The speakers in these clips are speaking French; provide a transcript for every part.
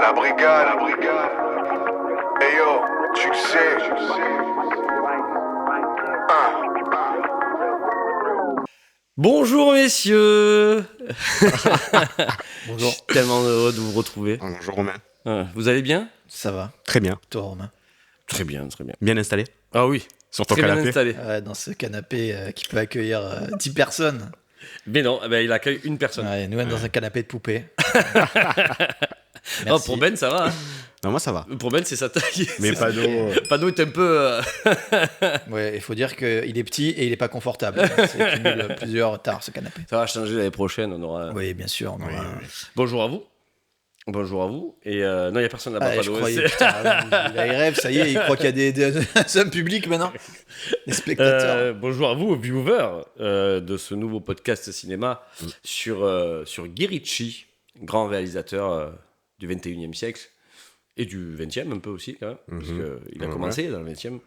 La brigade. Hey yo, succès. Bonjour messieurs. Bonjour. Je suis tellement heureux de vous retrouver. Bonjour Romain. Vous allez bien? Ça va, Très bien. toi Romain? Très bien, très bien. Bien installé Ah oui, sur ton très bien canapé. installé. Ouais, dans ce canapé qui peut accueillir 10 personnes. Mais non, il accueille une personne. Ouais, nous, on est dans un canapé de poupée. Oh, Merci. pour Ben, ça va. Hein. Non, moi ça va. Pour Ben, c'est sa taille. Mais pas d'eau. Pano est un peu. Ouais, il faut dire qu'il est petit et il est pas confortable. C'est cumule plusieurs tares, ce canapé. Ça va changer l'année prochaine. On aura. Oui, bien sûr. on aura- Bonjour à vous. Bonjour à vous. Et non, il n'y a personne là-bas. Ah, je Pano, croyais, c'est- putain, il a les rêves, ça y est, il croit qu'il y a c'est un public maintenant. Des spectateurs. Bonjour à vous, viewers de ce nouveau podcast cinéma sur Guy Ritchie, grand réalisateur du 21e siècle et du 20e un peu aussi quand même, parce qu'il a commencé dans le 20e.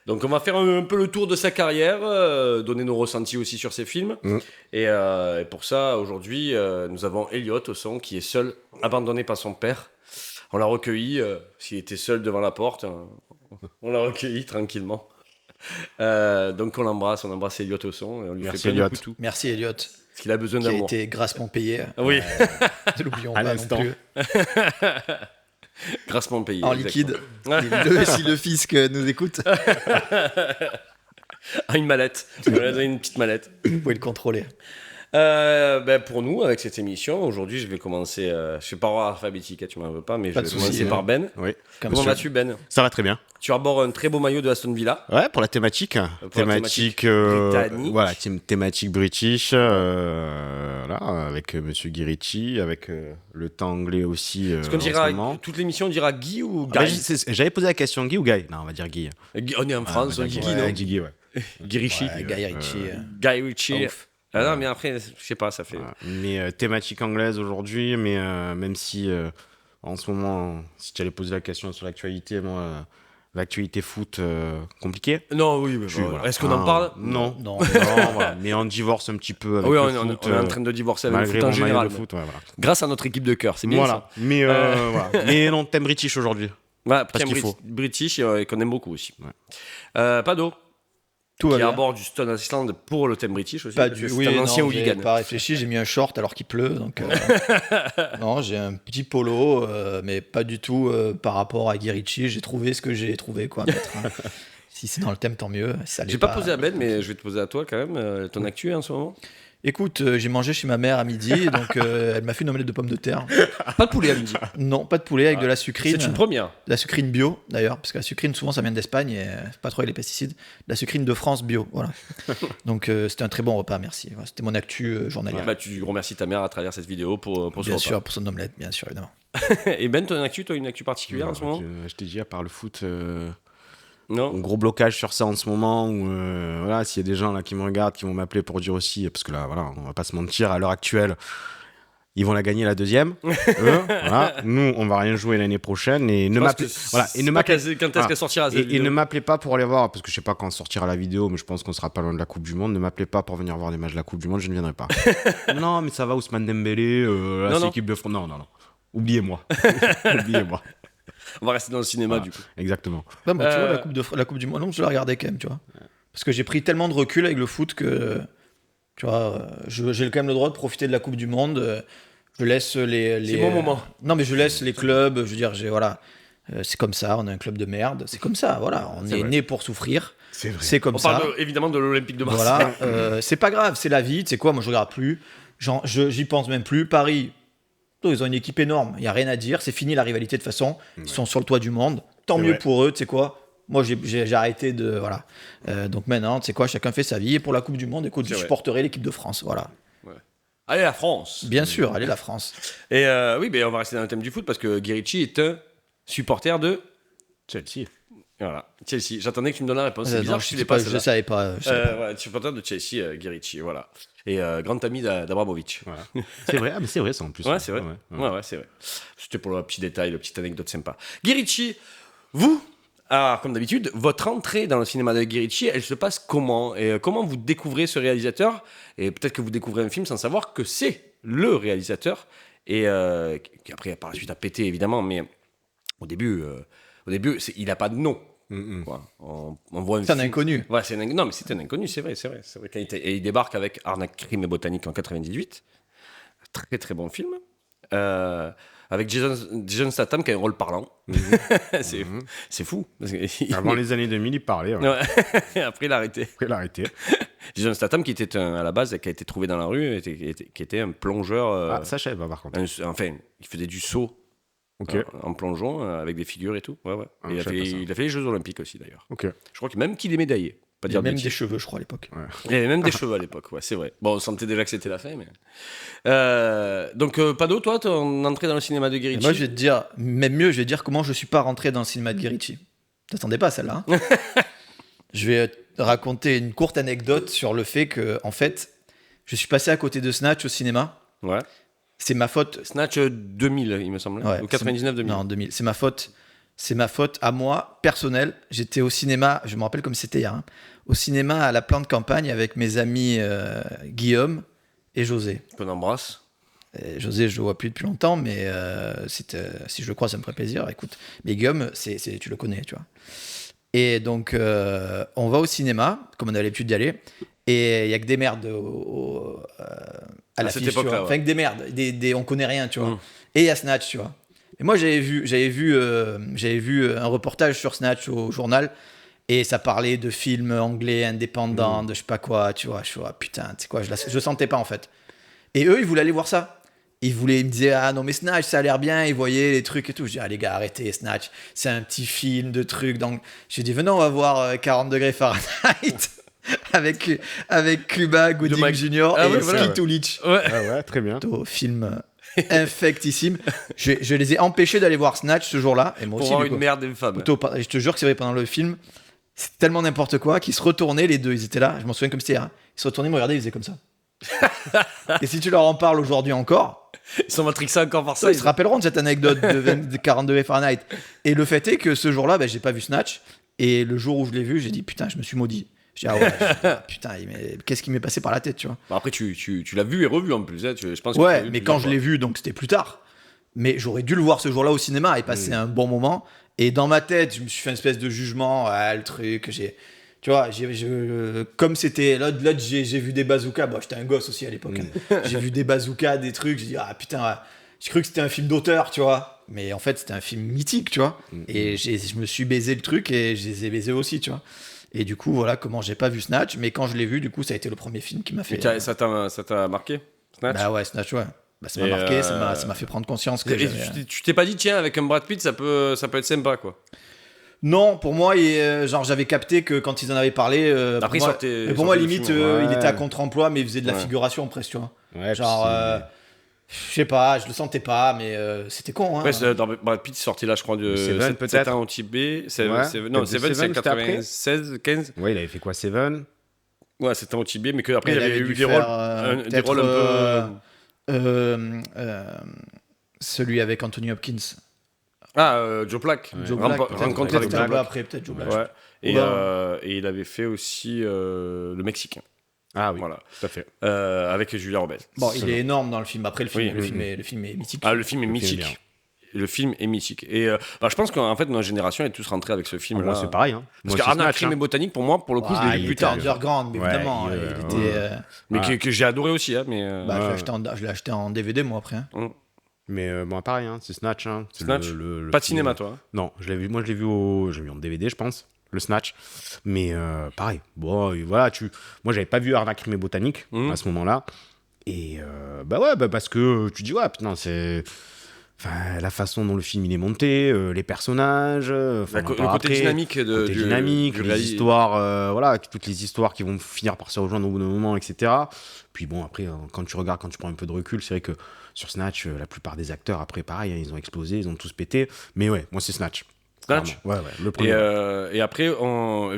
Donc on va faire un peu le tour de sa carrière, donner nos ressentis aussi sur ses films. Et pour ça, aujourd'hui, nous avons Elliot au son, qui est seul, abandonné par son père. On l'a recueilli, s'il était seul devant la porte, on l'a recueilli tranquillement. Donc on l'embrasse Elliot au son, et on lui Merci, fait plein de Elliot. poutous, Merci Elliot, parce qu'il a besoin qui a d'amour. été grassement payé. Oui, Ne l'oublions À pas non l'instant. plus. grassement payé. En exactement. liquide. Si le fisc nous écoute, Ah, une mallette, on lui a donné une petite mallette. vous pouvez le contrôler. Pour nous, avec cette émission, aujourd'hui, je vais commencer. Je fais par ordre alphabétique, hein, tu m'en veux pas, mais Pas je de vais souci, commencer ouais. par Ben. Oui. Comme Comment ça. vas-tu, Ben? Ça va très bien. Tu arbores un très beau maillot de Aston Villa. Ouais, pour la thématique. Pour la thématique britannique. Voilà, thématique british. Voilà, avec Monsieur Guy Ritchie, avec le temps anglais aussi. Est-ce qu'on en dira, ce moment. toute l'émission, on dira Guy ou Ah, Guy? j'avais posé la question Guy ou Guy. Non, on va dire Guy. On est en France, on dit Guy, Ouais, non? Guy, ouais. Guy Ritchie. Ouais, Guy Ritchie. Guy Ritchie. Ouf. Ah non, mais après, je sais pas, ça fait. Voilà. Mais thématique anglaise aujourd'hui, mais même si en ce moment, si tu allais poser la question sur l'actualité, moi, l'actualité foot, compliquée. Non, oui, mais Je suis, bon, voilà. est-ce qu'on en parle? Non. Non. Non, voilà. Mais on divorce un petit peu avec Oui, le on foot. est en train de divorcer avec le malgré foot en mon maillot général. de foot, ouais, voilà. Grâce à notre équipe de cœur, c'est bien Voilà. ça. Mais, voilà. Mais non, thème british aujourd'hui. Ouais, Parce qu'il Brit- faut. British et qu'on aime beaucoup aussi. Ouais. Pado, Tout va qui bien. arbore du Stone Island pour le thème British aussi. Pas parce du que oui, c'est un non, ancien j'ai hooligan. pas réfléchi, j'ai mis un short alors qu'il pleut, donc non, j'ai un petit polo, mais pas du tout par rapport à Guy Ritchie. J'ai trouvé ce que j'ai trouvé, quoi. à mettre, hein. Si c'est dans le thème, tant mieux. Si ça l'est J'ai pas posé à Ben, mais je vais te poser à toi quand même. Ton actu en ce moment? Écoute, j'ai mangé chez ma mère à midi, donc elle m'a fait une omelette de pommes de terre. Pas de poulet à midi. Non, pas de poulet avec de la sucrine. C'est une première. De la sucrine bio, d'ailleurs, parce que la sucrine, souvent, ça vient d'Espagne, et pas trop avec les pesticides. De la sucrine de France bio, voilà. Donc, c'était un très bon repas, merci. Voilà, c'était mon actu journalière. Bah, tu remercies ta mère à travers cette vidéo pour ce Bien repas. sûr, pour son omelette, bien sûr, évidemment. Et Ben, ton actu, toi, une actu particulière en ce moment? Je t'ai dit, à part le foot, Non. un gros blocage sur ça en ce moment. Où, voilà, s'il y a des gens là qui me regardent, qui vont m'appeler pour dire aussi, parce que là, voilà, on va pas se mentir, à l'heure actuelle, ils vont la gagner la deuxième. Voilà. Nous, on va rien jouer l'année prochaine. Et ne Parce m'appelez que voilà, et c'est ne pas m'appelez quand est-ce voilà. qu'elle sortira cette Et vidéo? ne m'appelez pas pour aller voir, parce que je sais pas quand sortira la vidéo, mais je pense qu'on sera pas loin de la Coupe du Monde. Ne m'appelez pas pour venir voir des matchs de la Coupe du Monde, je ne viendrai pas. Non, mais ça va, Ousmane Dembélé, Non, c'est non. l'équipe de France. Non. Oubliez-moi. Oubliez-moi. On va rester dans le cinéma Voilà. du coup. Exactement. Non, bah, tu vois, Euh, la coupe du Monde, non, je la regardais quand même, tu vois. Parce que j'ai pris tellement de recul avec le foot que, tu vois, j'ai quand même le droit de profiter de la Coupe du Monde. Je laisse les C'est mon moment. Non, mais je laisse les clubs, je veux dire, voilà. C'est comme ça, on est un club de merde. C'est comme ça, voilà. On est vrai. né pour souffrir. C'est vrai. C'est comme On ça. parle évidemment de l'Olympique de Marseille. Voilà. C'est pas grave, c'est la vie. Tu sais quoi, moi, je regarde plus. J'y pense même plus. Paris, ils ont une équipe énorme. Il n'y a rien à dire. C'est fini la rivalité de toute façon. Ils sont sur le toit du monde. Tant C'est mieux vrai. pour eux. Tu sais quoi, moi, j'ai arrêté de. Voilà. Donc maintenant, tu sais quoi, chacun fait sa vie. Et pour la Coupe du Monde, écoute, C'est je vrai. supporterai l'équipe de France. Voilà. Allez, la France. Bien sûr, allez, la France. Et oui, mais on va rester dans le thème du foot parce que Guy Ritchie est un supporter de Chelsea. Voilà, Chelsea. J'attendais que tu me donnes la réponse. C'est bizarre, Non, je je suivais sais pas pas, je celle-là. savais pas. je savais pas. Voilà, supporter de Chelsea, Guy Ritchie, voilà. Et grand ami d'Abramovich. Voilà. C'est vrai, mais c'est vrai ça en plus. Ouais, c'est vrai. Ouais, c'est vrai. C'était pour le petit détail, le petit anecdote sympa. Guy Ritchie, vous, alors, comme d'habitude, votre entrée dans le cinéma de Guy Ritchie, elle se passe comment? Et comment vous découvrez ce réalisateur? Et peut-être que vous découvrez un film sans savoir que c'est le réalisateur. et qui après par la suite a pété évidemment, mais au début il a pas de nom. Quoi. On voit C'est un inconnu. Ouais, non, mais c'est un inconnu, c'est vrai. Et il débarque avec Arnaque, crime et botanique en 98. Très très bon film. Avec Jason Statham qui a un rôle parlant. C'est fou. Avant les années 2000, il parlait. Ouais. Ouais. Après, il a arrêté. Après, il a arrêté. Jason Statham, qui était à la base, qui a été trouvé dans la rue, qui était un plongeur. Ça, je savais pas, par contre. Enfin, il faisait du saut en plongeon avec des figures et tout. Ouais. Ah, Et il a fait les Jeux Olympiques aussi, d'ailleurs. Ok. Je crois même qu'il est médaillé. Pas Il y dire a même de des bêtises. cheveux, je crois, à l'époque. Ouais. Il y avait même des cheveux à l'époque, ouais, c'est vrai. Bon, on sentait déjà que c'était la fin, mais... Donc, Pado, toi, ton entrée dans le cinéma de Guy Et Ritchie. moi, je vais te dire, même mieux, je vais te dire comment je suis pas rentré dans le cinéma de Guy Ritchie. T'attendais pas à celle-là, hein. Je vais te raconter une courte anecdote sur le fait que, en fait, je suis passé à côté de Snatch au cinéma. Ouais. C'est ma faute. Snatch 2000, il me semble. Ouais, Ou 99-2000. Non, 2000. C'est ma faute. C'est ma faute à moi, personnelle. J'étais au cinéma, je me rappelle comme c'était hier, hein, au cinéma à la Plante Campagne avec mes amis Guillaume et José. Qu'on embrasse. Et José, je le vois plus depuis longtemps, mais si je le crois, ça me ferait plaisir. Écoute, mais Guillaume, tu le connais, tu vois. Et donc, on va au cinéma, comme on a l'habitude d'y aller, et il y a que des merdes à l'affiche, cette époque-là, tu vois. ouais. Enfin, que des merdes, on connaît rien, tu vois. Et il y a Snatch, tu vois. Et moi, j'avais vu un reportage sur Snatch au journal, et ça parlait de films anglais indépendants, de je sais pas quoi, tu vois. Je vois, putain, tu sais quoi, je sentais pas en fait. Et eux, ils voulaient aller voir ça. Ils me disaient, ah non, mais Snatch, ça a l'air bien. Ils voyaient les trucs et tout. Je dis, ah les gars, arrêtez, Snatch. C'est un petit film de trucs. Donc, j'ai dit, venez, on va voir 40 degrés Fahrenheit avec Cuba Gooding Jr. Ah et oui, voilà, Skeet Ulrich. Ouais. Ah ouais, très bien. Film infectissime. Je les ai empêchés d'aller voir Snatch ce jour-là. Et moi Pour aussi, avoir du une coup. merde infâme. Je te jure que c'est vrai, pendant le film, c'est tellement n'importe quoi qu'ils se retournaient, les deux. Ils étaient là, je m'en souviens comme c'était hier. Hein. Ils se retournaient, ils me regardaient, ils faisaient comme ça. Et si tu leur en parles aujourd'hui encore, Ils sont matrixés encore par ça. ils se rappelleront de cette anecdote de 40 degrés Fahrenheit. Et le fait est que ce jour-là, j'ai pas vu Snatch. Et le jour où je l'ai vu, j'ai dit putain, je me suis maudit. J'ai dit, ah ouais, putain, mais qu'est-ce qui m'est passé par la tête, tu vois. Bah après, tu l'as vu et revu en plus. Hein. Je pense que tu l'as Ouais, vu mais plusieurs quand je fois. l'ai vu, donc c'était plus tard. Mais j'aurais dû le voir ce jour-là au cinéma et passer un bon moment. Et dans ma tête, je me suis fait une espèce de jugement, le truc, tu vois, comme c'était là, j'ai vu des bazookas. Bon, j'étais un gosse aussi à l'époque. Hein. J'ai vu des bazookas, des trucs. J'ai dit, ah putain, ouais. J'ai cru que c'était un film d'auteur, tu vois. Mais en fait, c'était un film mythique, tu vois. Et je me suis baisé le truc et je les ai baisés aussi, tu vois. Et du coup, voilà comment j'ai pas vu Snatch. Mais quand je l'ai vu, du coup, ça a été le premier film qui m'a fait. Et ça t'a marqué, Snatch. Bah ouais, Snatch, ouais. Bah, ça m'a Et marqué, ça m'a fait prendre conscience que Et j'avais... tu t'es pas dit, tiens, avec un Brad Pitt, ça peut être sympa, quoi. Non, pour moi, genre j'avais capté que quand ils en avaient parlé, Après, pour moi du limite, film, ouais. il était à contre-emploi, mais il faisait de la Ouais. figuration presque, tu vois. Ouais, Genre, je sais pas, je le sentais pas, mais c'était con. Hein. Après, dans Brad Pitt sorti là, je crois, de Seven, 7 peut-être. ans au Tibet. Ouais. Non, Peut-être Seven, c'est Seven, c'était après 96, 15. Ouais, il avait fait quoi, Seven? Ouais, 7 ans au Tibet, mais qu'après, Mais il il avait avait eu dû des faire, rôles, des peut-être, rôles un peu. Celui avec Anthony Hopkins. Joe Black. Joe Ren- Black, Rencontre peut-être avec un Joe peu Black. après, peut-être Joe Black. Ouais. Et, Ouais. et il avait fait aussi le Mexicain. Ah oui, Voilà. tout à fait. Avec Julia Roberts. Bon, il est énorme dans le film. Après, Oui. le film est mythique. Ah, le film est Le film est mythique. Le film est mythique. Et je pense qu'en fait, notre génération est tous rentrés avec ce film-là. Moi, c'est pareil. Hein. Parce Moi, que c'est Arnaque, Snatch, crime hein. et botanique, pour moi, pour le coup, je Ah, l'ai il vu plus était tard. underground, mais Ouais, évidemment. il, Il était, Mais que j'ai adoré aussi. Hein, mais, bah, Ouais. je l'ai acheté en DVD, moi, après. Hein. Mais bon, pareil, hein, c'est Snatch. Hein. C'est Snatch. le Pas de film. cinéma, toi. Hein. Non, je l'ai vu. Moi, je l'ai vu en DVD, je pense. Le Snatch. Mais pareil. Bon, et voilà, moi, j'avais pas vu Arnaque, crime et botanique à ce moment-là. Et parce que tu dis, ouais, putain, c'est. Enfin, la façon dont le film il est monté, les personnages, Le côté dynamique les histoires, voilà, toutes les histoires qui vont finir par se rejoindre au bout d'un moment, etc. Puis bon, après, quand tu prends un peu de recul, c'est vrai que sur Snatch, la plupart des acteurs, après, pareil, hein, ils ont explosé, ils ont tous pété. Mais ouais, moi, c'est Snatch. Snatch. Clairement. Ouais, le premier. Et après,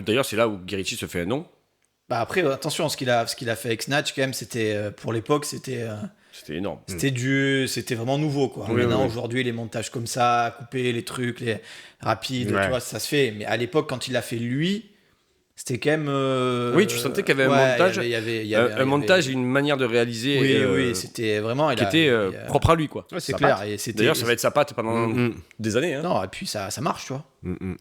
d'ailleurs, c'est là où Guy Ritchie se fait un nom. Bah après, attention, ce qu'il a fait avec Snatch, quand même, c'était pour l'époque, c'était C'était énorme. c'était vraiment nouveau, quoi. Oui, Maintenant, oui. aujourd'hui, les montages comme ça, couper les trucs, les rapides, Ouais. tu vois, ça se fait. Mais à l'époque, quand il l'a fait lui, C'était quand même. Oui, tu sentais qu'il y avait un montage. Il y avait Un montage et une manière de réaliser Oui, c'était vraiment. qui était propre à lui, quoi. Ouais, c'est Sa clair. patte. Et c'était, D'ailleurs, ça va être sa patte pendant des années. Hein. Non, et puis ça marche, tu vois.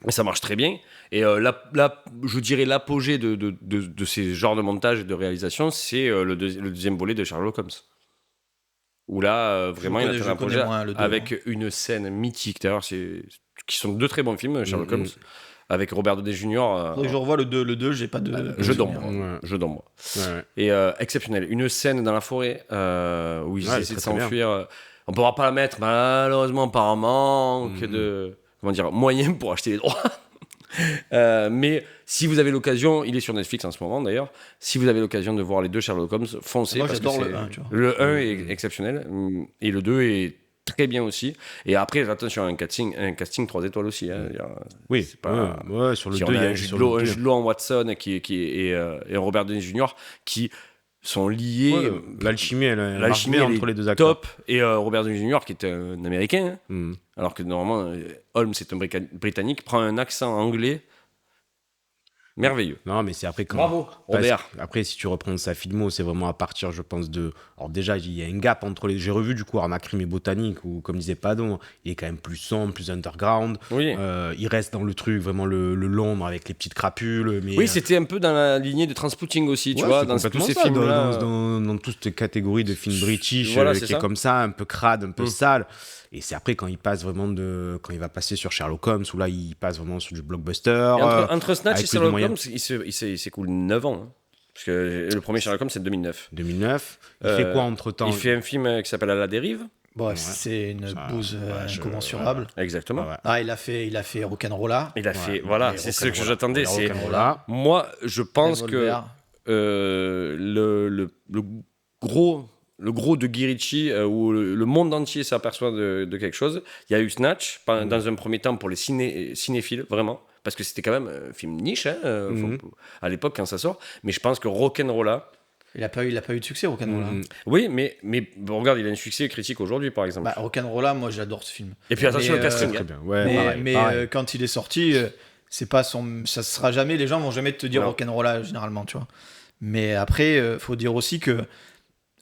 Et ça marche très bien. Et là, je dirais l'apogée de ces genres de montage et de réalisation, c'est le deuxième volet de Sherlock Holmes. Où là, vraiment, il a fait un projet avec une scène mythique. D'ailleurs, qui sont deux très bons films, Sherlock Holmes. Avec Robert Downey Jr. Je revois le 2, j'ai pas de. Je dors, moi. Ouais. Et exceptionnel. Une scène dans la forêt où ils essaient de s'enfuir. On ne pourra pas la mettre, malheureusement, par manque de moyens pour acheter les droits. Mais si vous avez l'occasion, il est sur Netflix en ce moment d'ailleurs, si vous avez l'occasion de voir les deux Sherlock Holmes, foncez. Moi, parce j'adore que le 1, tu vois. Le 1 est exceptionnel et le 2 est très bien aussi. Et après, attention, un casting 3 étoiles aussi. Hein. Oui, c'est pas... sur le si 2, on il y a un Jude Law en Watson et un Robert Downey Jr. qui sont liés. Ouais, l'alchimie, elle marche bien entre les deux acteurs. Top. Et Robert Downey Jr., qui est un Américain, alors que normalement, Holmes est un Britannique, prend un accent anglais merveilleux. Non, mais c'est après quand. Bravo, Robert. Après, si tu reprends sa filmo, c'est vraiment à partir, je pense, de. Alors, déjà, il y a un gap entre les. J'ai revu du coup Arma Crime et Botanique, où, comme disait Padon, il est quand même plus sombre, plus underground. Oui. Il reste dans le truc, vraiment le Londres avec les petites crapules. Mais, oui, c'était un peu dans la lignée de Transpotting aussi, tu vois, dans tous ces films-là. Dans toute cette catégorie de films british voilà, qui est comme ça, un peu crade, un peu sale. Et c'est après quand il passe vraiment quand il va passer sur Sherlock Holmes, où là il passe vraiment sur du blockbuster. Entre Snatch et Sherlock Holmes, il s'écoule 9 ans. Hein. Parce que le premier Sherlock Holmes, c'est 2009. 2009. Il fait quoi entre-temps? Il fait un film qui s'appelle À la dérive. Bon, c'est une bouse incommensurable. Exactement. Ouais. Ah, il a fait Rock'n'Rolla. Il a fait, voilà, c'est ce que j'attendais. C'est Rock'n'Rolla. Moi, je pense que le gros de Guy Ritchie, où le monde entier s'aperçoit de quelque chose. Il y a eu Snatch, dans un premier temps pour les cinéphiles, vraiment, parce que c'était quand même un film niche à l'époque quand ça sort. Mais je pense que Rock'n'Rolla... Il a pas eu de succès, Rock'n'Rolla. Oui, mais bon, regarde, il a un succès critique aujourd'hui, par exemple. Rock'n'Rolla, moi j'adore ce film. Et puis attention, le casting. Très bien. Ouais, mais quand il est sorti, c'est pas ça sera jamais, les gens vont jamais te dire Rock'n'Rolla généralement, tu vois. Mais après, faut dire aussi que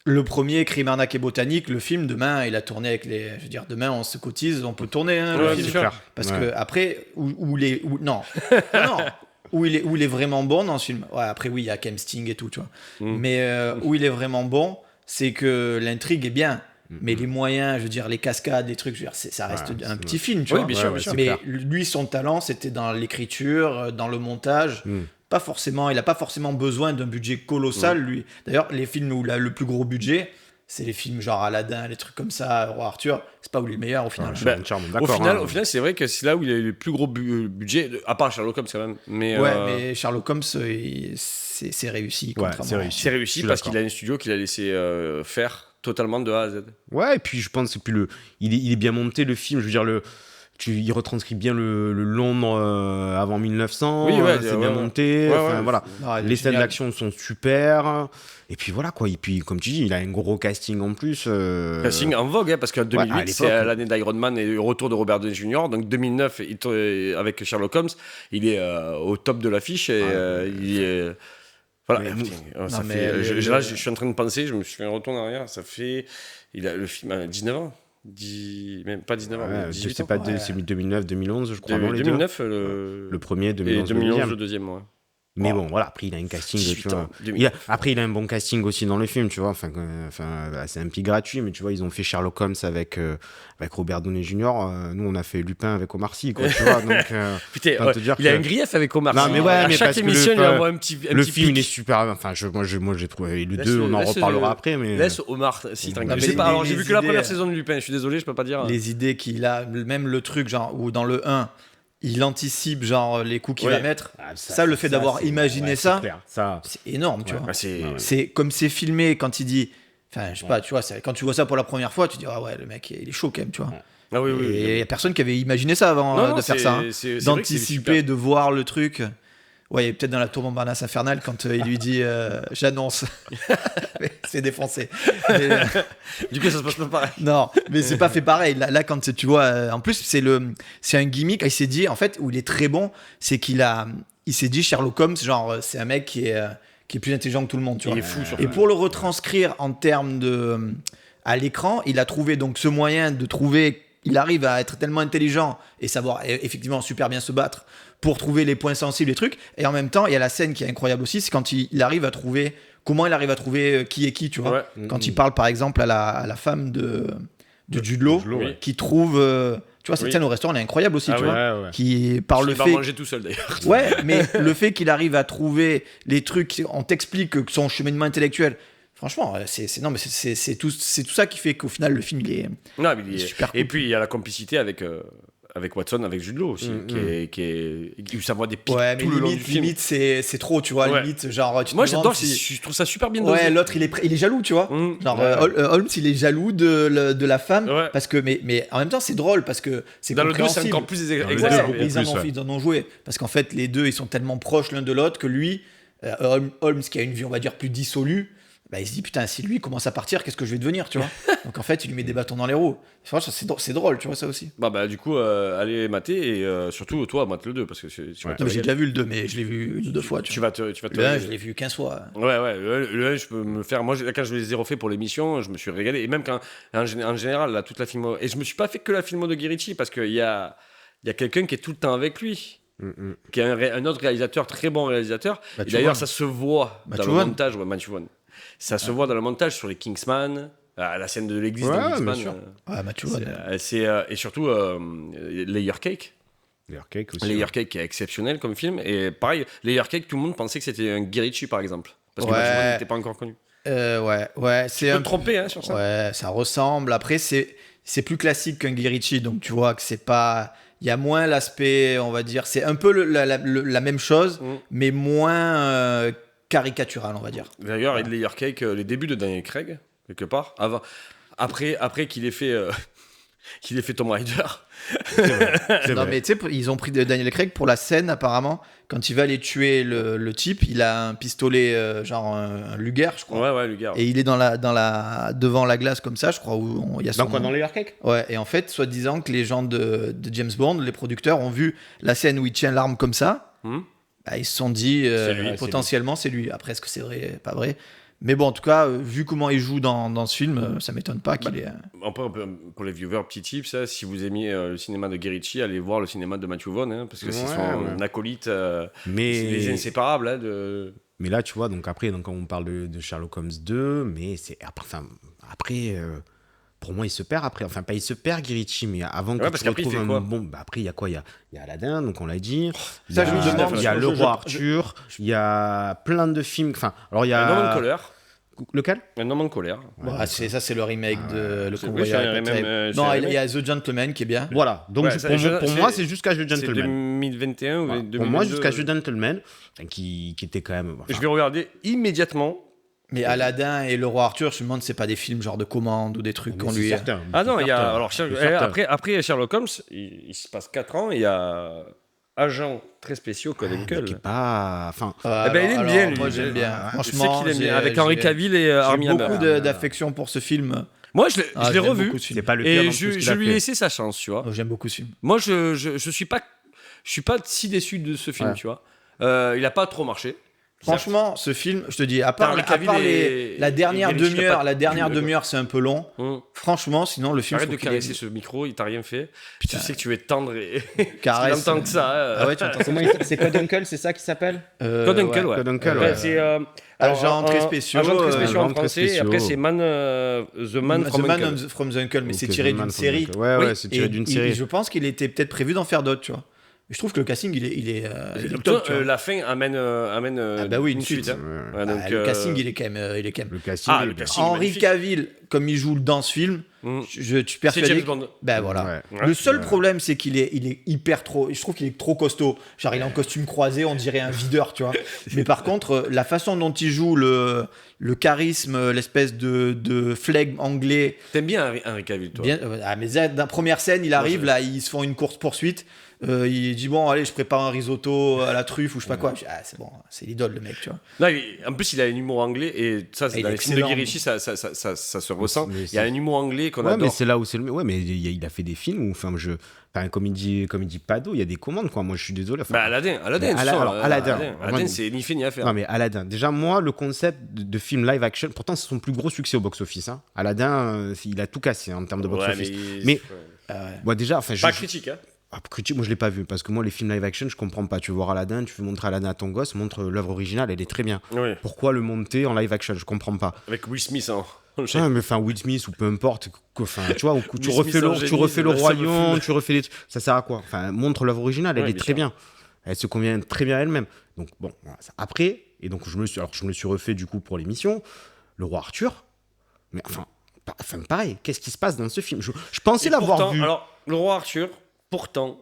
le premier Crime, Arnaque et Botanique, le film, demain, il a tourné avec les... Je veux dire, demain, on se cotise, on peut tourner, le film. Clair. Parce que après, où il est vraiment bon dans ce film. Ouais, après, oui, il y a quand même Sting et tout, tu vois. Mais où il est vraiment bon, c'est que l'intrigue est bien. Mais les moyens, je veux dire, les cascades, les trucs, je veux dire, ça reste un petit film, tu vois. Bien sûr. Mais lui, son talent, c'était dans l'écriture, dans le montage. Pas forcément, il n'a pas forcément besoin d'un budget colossal, lui. D'ailleurs, les films où il a le plus gros budget, c'est les films genre Aladdin, les trucs comme ça, Roi Arthur, c'est pas où il est le meilleur au final. Au final, c'est vrai que c'est là où il a eu le plus gros budget, à part Sherlock Holmes quand même. Mais Sherlock Holmes, c'est réussi. C'est réussi parce qu'il a un studio qu'il a laissé faire totalement de A à Z. Ouais, et puis je pense que il est bien monté le film, je veux dire, il retranscrit bien le Londres avant 1900, c'est bien monté, voilà. Les scènes d'action sont super, et puis voilà quoi, et puis comme tu dis, il a un gros casting en plus. Casting en vogue, parce qu'en 2008, c'est l'année d'Iron Man et le retour de Robert Downey Jr., donc 2009, avec Sherlock Holmes, il est au top de l'affiche, et il est... Voilà, là je suis en train de penser, je me suis fait un retour en arrière, le film a 19 ans. Même pas 19 ans, 18 c'est ans. C'est 2009, 2011, je crois. 2009, le premier, 2011, 2011 le deuxième. Ouais. Mais bon, voilà, après, il a un casting. Après, il a un bon casting aussi dans le film, tu vois. Enfin, c'est un petit gratuit, mais tu vois, ils ont fait Sherlock Holmes avec Robert Downey Jr. Nous, on a fait Lupin avec Omar Sy, quoi, tu vois. Donc, putain, il a un grief avec Omar Sy. Non, mais ouais, à chaque émission, il envoie un petit le film, il est super. Enfin, moi, j'ai trouvé le 2, on en reparlera après. Mais... Laisse Omar Sy tranquille. Je sais pas, alors j'ai vu que la première saison de Lupin, je suis désolé, je peux pas dire. Les idées qu'il a, même le truc, genre, où dans le 1, il anticipe genre les coups qu'il va mettre. Ça, le fait d'avoir imaginé ça, c'est énorme, tu vois. C'est comme c'est filmé quand il dit, enfin, je sais pas, tu vois, quand tu vois ça pour la première fois, tu dis ah ouais, le mec, il est chaud quand même, tu vois. Ah oui. Et il y a personne qui avait imaginé ça avant de faire ça, d'anticiper, de voir le truc. Ouais, peut-être dans la tour Montparnasse infernale quand il lui dit j'annonce. Mais c'est défoncé. Mais, Du coup, ça se passe pas pareil. non, mais c'est pas fait pareil. Là quand tu vois, en plus c'est un gimmick. Il s'est dit en fait où il est très bon, c'est il s'est dit Sherlock Holmes, genre c'est un mec qui est plus intelligent que tout le monde, tu Il vois. est fou sur Et pour le retranscrire en termes de à l'écran, il a trouvé donc ce moyen de trouver. Il arrive à être tellement intelligent et savoir effectivement super bien se battre pour trouver les points sensibles, les trucs. Et en même temps, il y a la scène qui est incroyable aussi, c'est quand il arrive à trouver comment il arrive à trouver qui est qui, tu vois. Ouais. Quand il parle par exemple à la femme de Jude Law, oui. qui trouve, tu vois, cette Oui. scène au restaurant, elle est incroyable aussi, Ah tu oui. vois. Ouais. Qui par le Il va fait, manger tout seul d'ailleurs. ouais, mais le fait qu'il arrive à trouver les trucs, on t'explique que son cheminement intellectuel. Franchement, non, mais c'est tout ça qui fait qu'au final le film il est. Non, mais il est- Super Et cool. puis il y a la complicité avec Watson, avec Jude Law aussi, qui est ça voit des pics Ouais, mais tout le long du film. limite c'est trop, tu vois. Ouais. Limite, genre, tu te Moi, demandes j'adore. si- Je trouve ça super bien dosé. Ouais, l'autre il est jaloux, tu vois. Genre, Holmes il est jaloux de la femme Ouais. parce que mais en même temps c'est drôle parce que c'est Dans le 2, c'est compréhensible. encore plus le Ouais, deux, exacerbé. beaucoup ils, en plus, ont, ouais. ils en ont joué parce qu'en fait les deux ils sont tellement proches l'un de l'autre que lui, Holmes qui a une vie on va dire plus dissolue, bah, il se dit putain si lui commence à partir qu'est-ce que je vais devenir, tu vois. Donc en fait il lui met des bâtons dans les roues. Franchement c'est drôle, tu vois ça aussi. Bah, du coup, allez mater et surtout toi, mate le 2 parce que tu vas te Non, mais j'ai régaler. déjà vu le 2 mais je l'ai vu une ou deux fois. Tu vas te Le 1 régaler. je l'ai vu 15 fois. Ouais, le 1, je peux me faire. Moi, quand je les ai refait pour l'émission, je me suis régalé. Et même quand, en général, là, toute la filmo. Et je me suis pas fait que la filmo de Guy Ritchie parce qu'il y a quelqu'un qui est tout le temps avec lui, qui est un autre réalisateur, très bon réalisateur. Matthew Et d'ailleurs, Vaughn. ça se voit dans Matthew le Vaughn. montage. Ouais, Matthew Vaughn. Ça se voit dans le montage sur les Kingsman, la scène de l'église Ouais, de Kingsman. bien sûr. Ouais, Matthew Vaughn. Et surtout Layer Cake. Layer Cake aussi. Layer Cake qui est exceptionnel comme film. Et pareil, Layer Cake, tout le monde pensait que c'était un Guy Ritchie par exemple. Parce que Ouais. Matthew Vaughn n'était pas encore connu. Ouais, c'est Tu peux un te tromper hein, sur ça. Ouais, ça ressemble. Après, c'est plus classique qu'un Guy Ritchie, donc tu vois que c'est pas. Il y a moins l'aspect, on va dire, c'est un peu la même chose, mais moins caricatural, on va dire. D'ailleurs, Layer Cake, les débuts de Daniel Craig, quelque part. Après qu'il ait fait Tomb Raider. C'est Non, vrai. mais tu sais, ils ont pris Daniel Craig pour la scène, apparemment. Quand il va aller tuer le type, il a un pistolet, genre un Luger, je crois. Ouais, le gars. Et il est devant la glace comme ça, je crois, où il y a son Dans quoi, nom. dans Layer Cake? Ouais, et en fait, soi-disant que les gens de James Bond, les producteurs, ont vu la scène où il tient l'arme comme ça. Hmm. Bah, ils se sont dit, C'est lui, potentiellement, c'est lui. Après, est-ce que c'est vrai, pas vrai? Mais bon, en tout cas, vu comment il joue dans ce film, ça m'étonne pas qu'il ait. Après, pour les viewers, petit tip, ça, si vous aimez le cinéma de Guy Ritchie, allez voir le cinéma de Matthew Vaughn, hein, parce que c'est Ouais, son ouais. acolyte, c'est Mais... les inséparables. Hein, de... mais là, tu vois, donc après, donc, on parle de Sherlock Holmes 2, mais c'est après, pour moi, il se perd après. Enfin, pas il se perd, Guy Ritchie, mais avant que parce tu qu'après, il retrouves fait quoi bon, bah après, il y a quoi? Il y a Aladdin, donc on l'a dit. Ça, Il y je a- me demande, il y a je- Le je- Roi je- Arthur, il y a plein de films. Enfin, alors il y Un homme en a. colère. Lequel? Un homme en colère. Bah, ça, c'est le remake de Le C'est- Convoyeur. oui, c'est un est pas remake, terrible. c'est Non, un il y a The Gentleman qui est bien. Voilà, donc Ouais, pour moi, c'est jusqu'à The C'est Gentleman. 2021 ou Voilà. 2022. Pour moi, jusqu'à The Gentleman, enfin, qui était quand même. Je vais regarder immédiatement. Mais Aladdin et Le Roi Arthur, je me demande, c'est pas des films genre de commande ou des trucs qu'on lui. Ah non, il y a. Alors, Certain. après Sherlock Holmes, il se passe 4 ans, il y a agent très spéciaux Colin Qui est Kull. pas. Enfin, Eh ben, il aime bien, lui. Moi, j'aime bien. Je sais Franchement, qu'il aime bien. j'ai- Avec Henry j'ai- Cavill et j'ai Armie Hammer. beaucoup d'affection pour ce film. Moi, je l'ai Ah, je l'ai j'aime revu. beaucoup ce film. c'est pas le pire Et dans tout ce qu'il je a lui ai fait. laissé sa chance, tu vois. Oh, j'aime beaucoup ce film. Moi, je suis pas si déçu de ce film, Ouais. tu vois. Il a pas trop marché. Franchement, ce film, je te dis, à part, Henry à Cavill part et- la dernière et Guy Ritchie, t'as demi-heure, pas la dernière pu le- demi-heure, c'est un peu long. Hum. Franchement, sinon le film. Arrête je de trouve qu'il est- caresser ce micro, il t'a rien fait. Putain. Tu sais que tu es tendre et Caresse. il entend que ça. Ah ouais, tu entends ça. C'est Code Uncle, c'est ça qui s'appelle? Code Uncle, ouais. Code Uncle, Ouais, ouais. c'est Agents très spéciaux, Agents très spéciaux en agents très français. Et après, spéciaux. c'est The Man The from Man Uncle. from the Uncle, mais Donc, c'est The tiré Man d'une from série. Uncle. Ouais, Oui. c'est tiré Et d'une série. je pense qu'il était peut-être prévu d'en faire d'autres, tu vois. Mais je trouve que le casting, il est Donc, top, tu toi, vois. la fin amène Ah bah oui, une suite. hein. Ouais. Ouais, donc, Ah, le casting, il est quand même. Le casting. Ah, il le est bien. casting. Henri magnifique. Cavill, comme il joue dans ce film, Mm. je suis C'est persuadé. James que- Bond. Ben voilà. Ouais. Le seul problème, c'est qu'il est hyper trop. Je trouve qu'il est trop costaud. Genre, il est en costume croisé, on dirait un videur, tu vois. Mais par contre, la façon dont il joue le charisme, l'espèce de flegme anglais. T'aimes bien Henry Cavill, toi? Bien, mais dans la première scène, il arrive, là, ils se font une course-poursuite. Il dit bon, allez, je prépare un risotto à la truffe ou je sais pas quoi. Je dis, ah, c'est bon, c'est l'idole, le mec, tu vois. Non, en plus, il a un humour anglais et ça, c'est Et dans il est les films de excellent. Guy Ritchie, ça se ressent. Mais Il y a un humour anglais qu'on Ouais, adore. mais c'est là où c'est le. Ouais, mais il a fait des films où, comme il dit Pado, il y a des commandes, quoi. Moi, je suis désolé. Enfin, Bah, Aladdin, Mais Aladdin, moi, c'est ni fait ni à faire. non, mais Aladdin. Déjà, moi, le concept de film live action, pourtant, c'est son plus gros succès au box-office. Hein. Aladdin, il a tout cassé en termes de box-office. mais Mais- Moi, déjà, enfin, pas critique, hein. critique, moi, je l'ai pas vu parce que moi, les films live action, je comprends pas. Tu veux voir Aladdin, tu veux montrer Aladdin à ton gosse, montre l'œuvre originale, elle est très bien. Oui. Pourquoi le monter en live action? Je comprends pas. Avec Will Smith, hein. Ouais, mais enfin, Will Smith ou peu importe, tu vois, tu Will refais Smith en tu génie, refais le ça me royaume, fume. tu refais les trucs. Ça sert à quoi? Enfin, montre l'œuvre originale, elle Ouais, est bien très sûr. bien. Elle se convient très bien à elle-même. Donc, bon, voilà, après, et donc je me le suis refait du coup pour l'émission, Le Roi Arthur. Mais enfin, pareil, qu'est-ce qui se passe dans ce film? Je pensais Et l'avoir pourtant, vu. Alors, le roi Arthur, pourtant,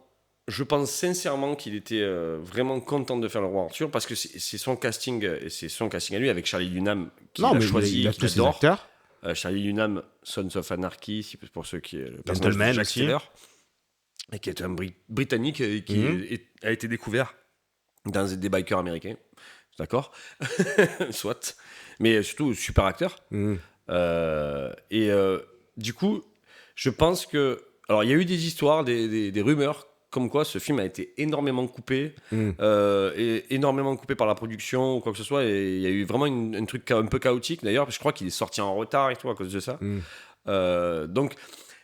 je pense sincèrement qu'il était vraiment content de faire le roi Arthur parce que c'est son casting et c'est son casting à lui avec Charlie Hunnam qu'il Non, a mais choisi, il a qu'il tous ses adore. acteurs. Charlie Hunnam, Sons of Anarchy, pour ceux qui le personnage Gentleman de Jack aussi. Taylor, et qui est un Britannique qui a été découvert dans des bikers américains, d'accord, soit, mais surtout super acteur. Mhm. Du coup, je pense que, alors il y a eu des histoires, des rumeurs comme quoi ce film a été énormément coupé, et énormément coupé par la production ou quoi que ce soit, et il y a eu vraiment un truc un peu chaotique d'ailleurs, parce que je crois qu'il est sorti en retard et tout à cause de ça. Donc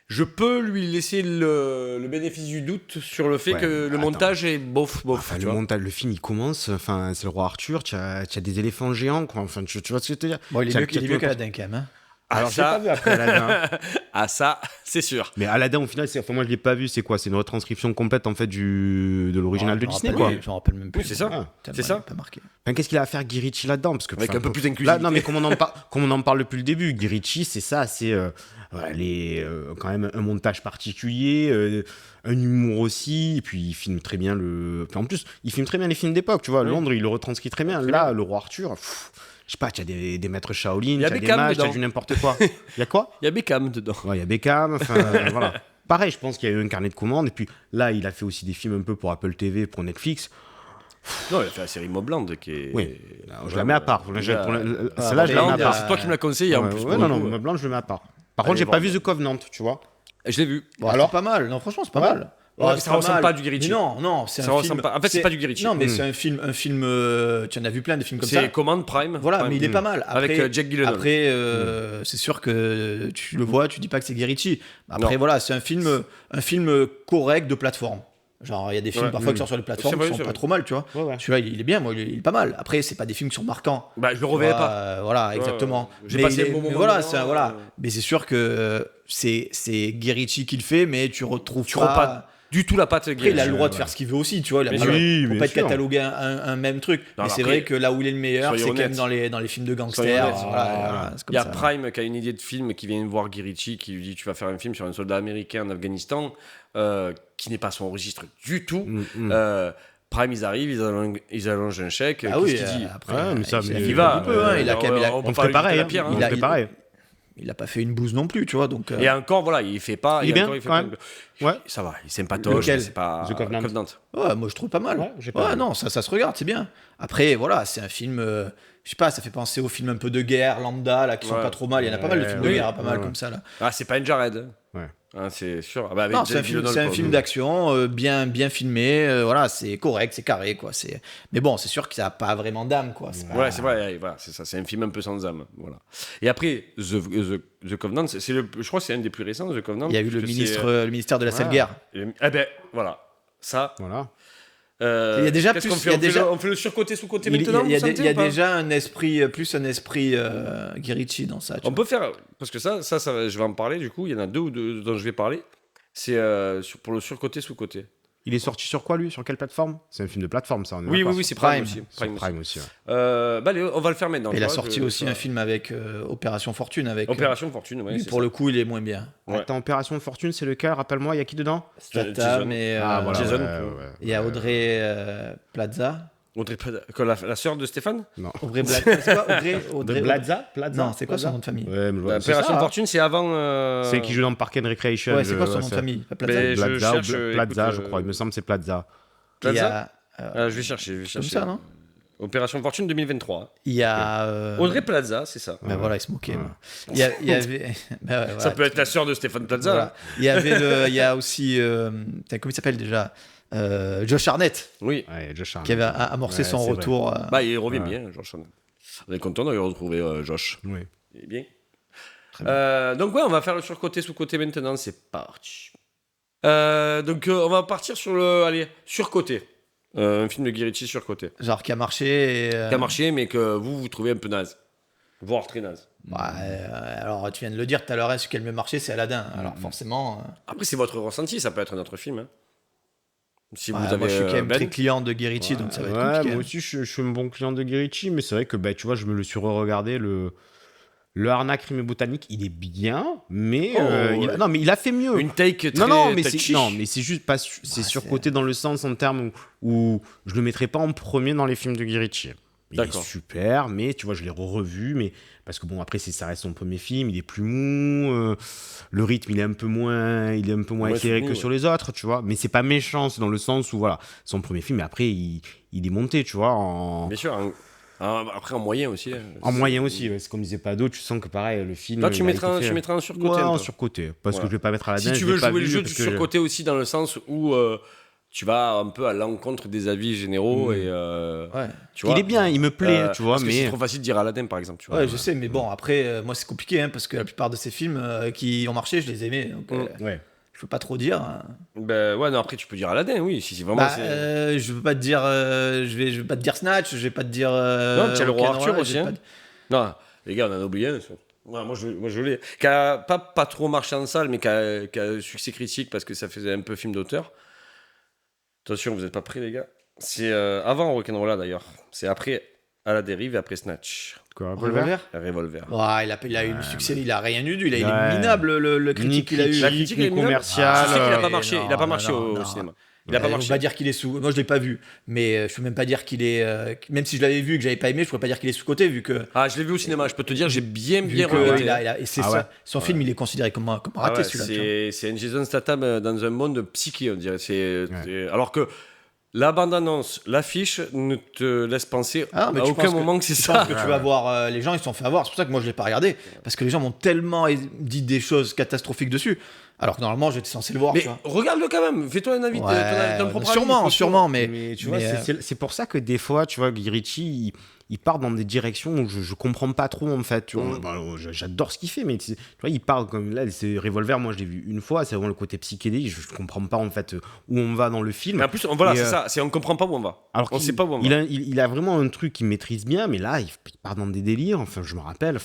je peux lui laisser le bénéfice du doute sur le fait Ouais, que le attends. montage est bof. Enfin, tu le vois. montage, le film, il commence. Enfin, c'est le Roi Arthur. Tu as des éléphants géants, quoi. Enfin, tu vois ce que je veux te dire? Bon, il est Tu as- mieux, tu as il est tout mieux le- qu'Aladin quand même. Hein. Alors, j'ai ça- pas vu après Aladdin. Ah ça, c'est sûr. Mais Aladdin, au final, enfin, moi, je l'ai pas vu. C'est quoi? C'est une retranscription complète, en fait, de l'original de Je me Disney, rappelle- quoi. Je me rappelle même plus. Oui, c'est ça. Ah, Tellement c'est ça. il est pas marqué. Enfin, qu'est-ce qu'il a à faire Guy Ritchie là-dedans? Parce que, Avec enfin, un peu plus Là, d'inclusivité. non, mais comme on en parle depuis le début, Guy Ritchie, c'est ça, c'est voilà, quand même un montage particulier, un humour aussi, et puis il filme très bien enfin, en plus, il filme très bien les films d'époque, tu vois. Oui. Londres, il le retranscrit très bien. Très Là, bien. le Roi Arthur, je sais pas, tu as des maîtres Shaolin, Il y a tu as des Beckham mages, tu as dedans. du n'importe quoi. Il y a quoi? Il y a Beckham dedans. Ouais, il y a Beckham, enfin, voilà. Pareil, je pense qu'il y a eu un carnet de commandes, et puis là, il a fait aussi des films un peu pour Apple TV, pour Netflix. Non, il a fait la série Mobland qui est. Oui, je la mets à part. Celle-là, je la mets à Mobland, part. c'est toi qui me l'as conseillé en Ouais, plus. ouais, pour non, le coup. non, Blanc, je le mets à part. Par Allez contre, j'ai voir. pas vu The Covenant, tu vois. Je l'ai vu. Bon, alors, c'est pas mal. Non, franchement, c'est pas mal. Ouais, Ouais, mais c'est ça ressemble mal. pas à du Guy Ritchie. Mais non, c'est Ça un ressemble film. pas- en fait, c'est pas du Guy Ritchie. Non, mais c'est un film. Tu en as vu plein des films comme ça. C'est Command Prime. Voilà, Prime. mais il est pas mal. Après, Avec Jack Gyllenhaal. Après, c'est sûr que tu le vois, tu dis pas que c'est Guy Ritchie. Après, Non. voilà, c'est un film correct de plateforme. Genre, il y a des films Ouais. parfois qui sortent sur les plateformes C'est vrai, qui sont c'est pas vrai. trop mal, tu vois. Ouais, ouais. Celui-là, il est bien, moi, il est pas mal. Après, c'est pas des films qui sont marquants. Bah, je le reverrai Tu vois, pas. voilà, exactement. J'ai Mais passé il est- un bon mais moment voilà, dedans, voilà. Mais c'est sûr que c'est Guy Ritchie qui le fait, mais tu retrouves Tu rends pas du tout la patte Guy Après, il a Ritchie. le droit de faire ce qu'il veut aussi, tu vois. Il a Bien pas sûr. le- Oui, faut bien pas être sûr. catalogué un même truc. Non, mais c'est après, vrai que là où il est le meilleur, soyons c'est quand même honnêtes. dans les films de Soyons gangsters. honnêtes. Voilà, c'est comme Il y a ça. Prime qui a une idée de film qui vient voir Guy Ritchie qui lui dit tu vas faire un film sur un soldat américain en Afghanistan qui n'est pas son registre du tout. Prime, ils arrivent, ils allongent un chèque. Ah qu'est-ce oui, qu'il dit après, Ouais, mais ça, il a mais- fait Il va. un peu, hein, il a quand même- il a- on peut On pas fait lui pareil, jeter la hein, pierre, hein. on Il a- fait pareil. il a pas fait une bouse non plus, tu vois. Donc, Et encore, voilà, il fait pas. Il est et bien, encore, il fait quand pas- même. Ouais. Ça va, il sympatoche, Lequel mais c'est pas. The Covenant. ouais, moi je trouve pas mal. Ouais, j'ai pas vu. non, ça se regarde, c'est bien. Après, voilà, c'est un film. Je sais pas, ça fait penser aux films un peu de guerre, lambda, là, qui sont Ouais. pas trop mal. Il y en a pas mal de films de oui, guerre, pas mal ouais. comme ça, là. Ah, c'est pas une Jared. Ouais. Hein, c'est sûr. Ah bah, avec Non, c'est un Jack film, Gyllenhaal, c'est un quoi. film d'action, bien filmé. Voilà, c'est correct, c'est carré, quoi. Mais bon, c'est sûr que ça a pas vraiment d'âme, quoi. C'est pas- Ouais, c'est vrai, voilà, c'est ça, c'est un film un peu sans âme, voilà. Et après, The Covenant, je crois que c'est un des plus récents, The Covenant. Il y a eu le parce que c'est, ministère de la voilà. Sale Guerre. Eh ben, voilà, ça. Voilà. Il y a déjà qu'est-ce plus- qu'on fait il y a on fait déjà- le- on fait le surcoté sous-côté Il maintenant, y a, vous sentez il y a ou pas déjà un esprit Guy Ritchie dans ça. tu On vois. peut faire, parce que ça, je vais en parler, du coup, il y en a deux dont je vais parler. C'est pour le surcoté sous-côté. Il est sorti sur quoi, lui? Sur quelle plateforme? C'est un film de plateforme, ça. On est Oui, d'accord. c'est Prime Prime. aussi. Sur Prime aussi. Prime aussi. Ouais. Bah, allez, on va le faire maintenant. Et il a tu vois, sorti aussi un film avec Opération Fortune. Avec, Opération Fortune, ouais. lui, c'est pour ça. le coup, il est moins bien. Ouais. Attends, Opération Fortune, c'est lequel? Rappelle-moi, il y a qui dedans? Statham Jason. et voilà. Jason, il y a Audrey Plaza. Audrey Plaza, la sœur de Stéphane. Aubrey Plaza. C'est quoi De Plaza. Non, c'est quoi son nom de famille? Ouais, mais c'est Opération ça. Fortune, c'est avant. C'est qui joue dans Park and Recreation. Ouais, c'est quoi son nom de famille? Pas Plaza. Mais- je Plaza, cherche, Plaza, écoute, je crois. Il me semble que c'est Plaza. Il y Plaza. a, Je vais chercher. comme ça, non? Opération Fortune 2023. Il y a. Audrey Plaza, c'est ça. Ben voilà, il se moquait. moi. Il y avait. Ben ouais, Ça voilà. peut être la sœur de Stéphane Plaza. Voilà. hein. Il y a aussi. Putain, comment il s'appelle déjà? Josh Hartnett, Oui. Ouais, Josh Hartnett. qui avait amorcé Ouais, son c'est vrai. retour. Bah, il revient Ouais. bien, Josh. On est content de le retrouver, Josh. Oui. Il est bien. Très Donc, ouais, on va faire le surcoté, sous-côté maintenant. C'est parti. On va partir sur le. Allez, surcoté. Un film de Guy Ritchie surcoté. Genre qui a marché. Et, Qui a marché, mais que vous trouvez un peu naze. Voire très naze. Alors, tu viens de le dire tout à l'heure, celui qui a le mieux marché, c'est Aladdin. Alors, forcément. Après, c'est votre ressenti, ça peut être notre film. Hein. Si vous avez. Moi, je suis quand même Ben, très client de Guy Ritchie, donc ça va être Ouais, compliqué. moi aussi, je suis un bon client de Guy Ritchie, mais c'est vrai que, bah, tu vois, je me le suis re-regardé, le Arnaque Crime et Botanique, il est bien, mais ouais. non, mais il a fait mieux. Une take très non, mais touchy. c'est juste pas, c'est Ouais, surcoté dans le sens en termes où je le mettrais pas en premier dans les films de Guy Ritchie. Il est D'accord. super, mais tu vois, je l'ai revu, mais parce que bon, après, ça reste son premier film, il est plus mou, le rythme, il est un peu moins Ouais, éclairé soutenu, que sur les autres, tu vois. Mais c'est pas méchant, c'est dans le sens où voilà, son premier film, et après, il est monté, tu vois, Bien sûr. Après, en moyen aussi. Hein. en moyen aussi. Ouais, c'est comme disait Pado, tu sens que pareil, le film. Toi, tu il a mettras été fait- un surcoté. Ouais, un en peu. surcoté, parce que Ouais. je vais pas mettre à la Si tu veux jouer le jeu du surcoté surcoté aussi, dans le sens où tu vas un peu à l'encontre des avis généraux et. Ouais. Tu vois, il est bien, il me plaît, tu vois, parce que mais c'est trop facile de dire Aladdin, par exemple. Tu vois. Ouais, je sais, mais bon, après, moi, c'est compliqué, hein, parce que la plupart de ces films qui ont marché, je les aimais. Donc, ouais. je peux pas trop dire. Hein. Ben ouais, non, après, tu peux dire Aladdin, oui, si c'est vraiment. Je veux pas te dire, je vais pas te dire Snatch, je vais pas te dire. Non, tu as le roi Rock'n'Roll, Arthur je aussi. vais Hein. pas te- Non, les gars, on en a oublié un. Ça. Ouais, moi, je l'ai. Qui a pas trop marché en salle, mais qui a un succès critique parce que ça faisait un peu film d'auteur. Attention, vous êtes pas prêts, les gars. C'est avant Rock'n'Roll, d'ailleurs. C'est après À la dérive et après Snatch. Quoi, Revolver. Revolver. Ouais, il a eu le succès, il a rien eu. Il est Ouais. minable le critique qu'il a eu. La critique est ni minable. commercial. Je sais qu'il a pas non, marché. Il a pas non, marché non, au non. cinéma. Il a pas On marché. va dire qu'il est sous. Moi, je l'ai pas vu, mais je peux même pas dire qu'il est. Même si je l'avais vu et que j'avais pas aimé, je pourrais pas dire qu'il est sous côté vu que. Ah, je l'ai vu au cinéma. Je peux te dire, j'ai bien Vu que regardé. et c'est Ah ça. ouais. Son film, il est considéré comme un Ah raté ouais, celui-là. tu vois. c'est un Jason Statham dans un monde psyché, on dirait. Ouais. Alors que la bande-annonce, l'affiche ne te laisse penser Ah, mais à tu aucun penses moment que c'est Je ça. pense que tu vas voir les gens, ils se sont fait avoir. C'est pour ça que moi je l'ai pas regardé parce que les gens m'ont tellement dit des choses catastrophiques dessus. Alors que normalement j'étais censé le voir. Mais tu vois. regarde-le quand même. Fais-toi un avis. Ouais, ton propre sûrement, avis. sûrement, Mais mais tu vois, mais, c'est pour ça que des fois, tu vois, Guy Ritchie, il part dans des directions où je comprends pas trop, en fait. Tu vois. Bah, j'adore ce qu'il fait, mais tu vois, il part comme là, c'est Revolver, moi je l'ai vu une fois, c'est vraiment le côté psychédélique, je comprends pas, en fait, où on va dans le film. Mais en plus, voilà, Et, c'est ça. On comprend pas où on va. Alors On qu'il- sait pas où on va. il a vraiment un truc qu'il maîtrise bien, mais là, il part dans des délires. Enfin, je me rappelle,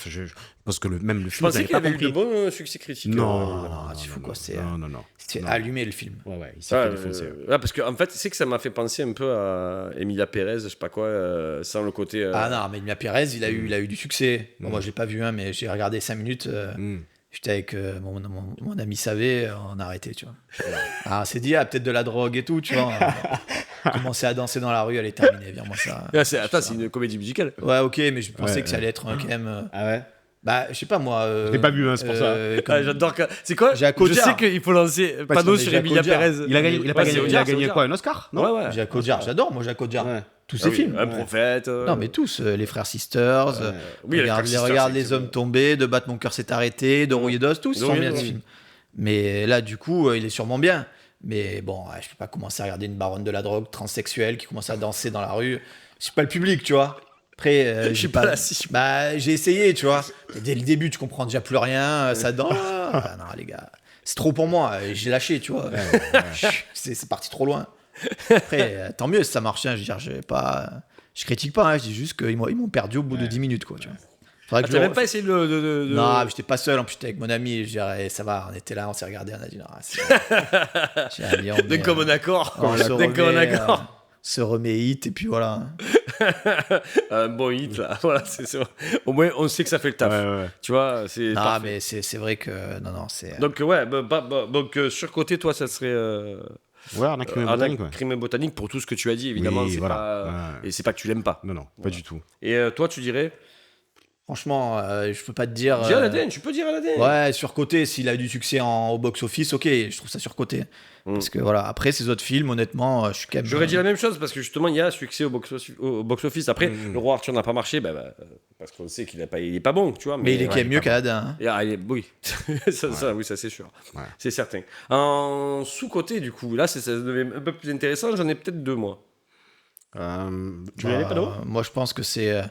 parce que même le Je film, pensais j'avais qu'il pas avait eu de compris. bons succès critiques. Non, tu fous quoi, c'est non. c'est Non. allumé le film. Ouais, il s'est Ouais, fait défoncer. ouais, parce que en fait, c'est que ça m'a fait penser un peu à Emilia Pérez, je sais pas quoi, sans le côté. Ah non, mais Emilia Pérez, il a eu du succès. Bon, moi, j'ai pas vu, mais j'ai regardé 5 minutes. Mm. J'étais avec mon ami Savé, on a arrêté, tu vois. Ah, on s'est dit, peut-être de la drogue et tout, tu vois. On a commencé à danser dans la rue, elle est terminée, viens-moi ça. Attends, c'est une comédie musicale. Ouais, ok, mais je pensais Ouais, que ça allait être quand même. Ah ouais. Bah, je sais pas moi. Je l'ai pas vu, hein, c'est pour ça. Ah, j'adore. C'est quoi? Jacques Je Audiard. sais qu'il faut lancer panneau mais sur Jacques Emilia Audiard. Pérez. Il a gagné, il a pas Ouais, gagné, c'est il a Audiard, gagné c'est quoi, un Oscar? Non. Ouais, ouais. Jacques Audiard, j'adore moi Jacques Audiard. Ouais. Tous Ah ses oui, films. Un prophète. Non, mais tous, les frères Sisters, Oui, regarde, les Frères regarde Sisters, les hommes tombés, de Battre mon cœur s'est arrêté, de Rouiller d'os, tous ils sont bien ce film. Mais là, du coup, il est sûrement bien. Mais bon, je peux pas commencer à regarder une baronne de la drogue transsexuelle qui commence à danser dans la rue. Je suis pas le public, tu vois. Après, Je suis pas la cible. Bah, j'ai essayé, tu vois. Dès le début, tu comprends déjà plus rien, ça danse. Ah, non, les gars, c'est trop pour moi. J'ai lâché, tu vois. C'est parti trop loin. Après, tant mieux si ça marche. Hein, je veux dire, je critique pas. Hein, je dis juste qu'ils m'ont perdu au bout de 10 minutes, quoi. Tu vois. Faudrait que T'as je même pas essayé de. Non, mais j'étais pas seul. En plus, j'étais avec mon ami. Je dirais, ça va, on était là, on s'est regardé, on a dit, non, c'est. J'ai dit, D'un commun accord. on se D'un commun remet, accord. se remet hit, et puis voilà. Un bon hit, là. Voilà, c'est ça. Au moins, on sait que ça fait le taf. Ouais. Tu vois, c'est. Non, parfait. mais c'est vrai que. Non, c'est. Donc, ouais, donc surcoté, toi, ça serait. Ouais, arnaque crime botanique, ouais. Crime botanique pour tout ce que tu as dit, évidemment. Oui, C'est voilà. pas... Ouais. Et c'est pas que tu l'aimes pas. Non, pas Voilà. du tout. Et toi, tu dirais Franchement, je peux pas te dire. Dis Aladdin, tu peux dire Aladdin. Ouais, surcoté, s'il a du succès au box-office, ok, je trouve ça surcoté. Parce que voilà, après ces autres films, honnêtement, je suis quand même. J'aurais dit la même chose parce que justement, il y a succès au box-office. Après, le Roi Arthur n'a pas marché parce qu'on sait qu'il est pas bon, tu vois. Mais il est quand même il est mieux pas qu'Aladin. Hein. Oui, oui, ça c'est sûr. Ouais. C'est certain. En sous-côté, du coup, là, ça devient un peu plus intéressant. J'en ai peut-être 2, moi. Tu veux y aller, Pado? Moi, je pense que c'est.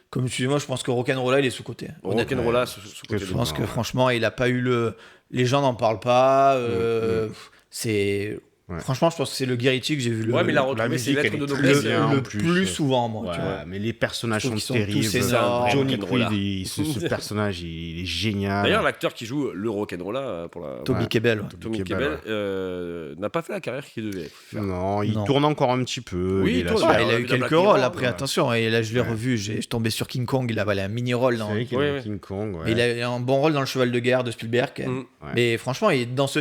Comme tu dis, moi, je pense que Rock'n'Rolla, il est sous-côté. Honnêtement. Rock'n'Rolla, sous-côté. Je pense que franchement, il a pas eu le. Les gens n'en parlent pas. C'est. Ouais. Franchement, je pense que c'est le Guy Ritchie que j'ai vu Ouais, mais il a la retrouvé ses musique, lettres elle de est noblesse. très bien, en le plus. plus souvent, moi. Ouais, Tu vois. mais les personnages Je sont trouve qu'ils sont terribles. tous énormes. Johnny Rock'n'Rolla. Creed, ce personnage, il est génial. D'ailleurs, l'acteur qui joue le Rock'n'Rolla pour la. Toby Kebbell. Ouais. Tommy Kebbell, Kebbell n'a pas fait la carrière qu'il devait faire. Non, il Non. tourne encore un petit peu. Oui, il est il là tourne. sur- Ouais, il a Ouais, eu dans quelques Black Mirror, rôles après, ouais. attention. Et là, je l'ai Ouais. revu. Je suis tombé sur King Kong. Il avait un mini-rôle dans. C'est vrai qu'il Ouais, est dans ouais. King Kong. Ouais. Mais il a un bon rôle dans Le Cheval de guerre de Spielberg. quand même. Mm. Ouais. Mais franchement,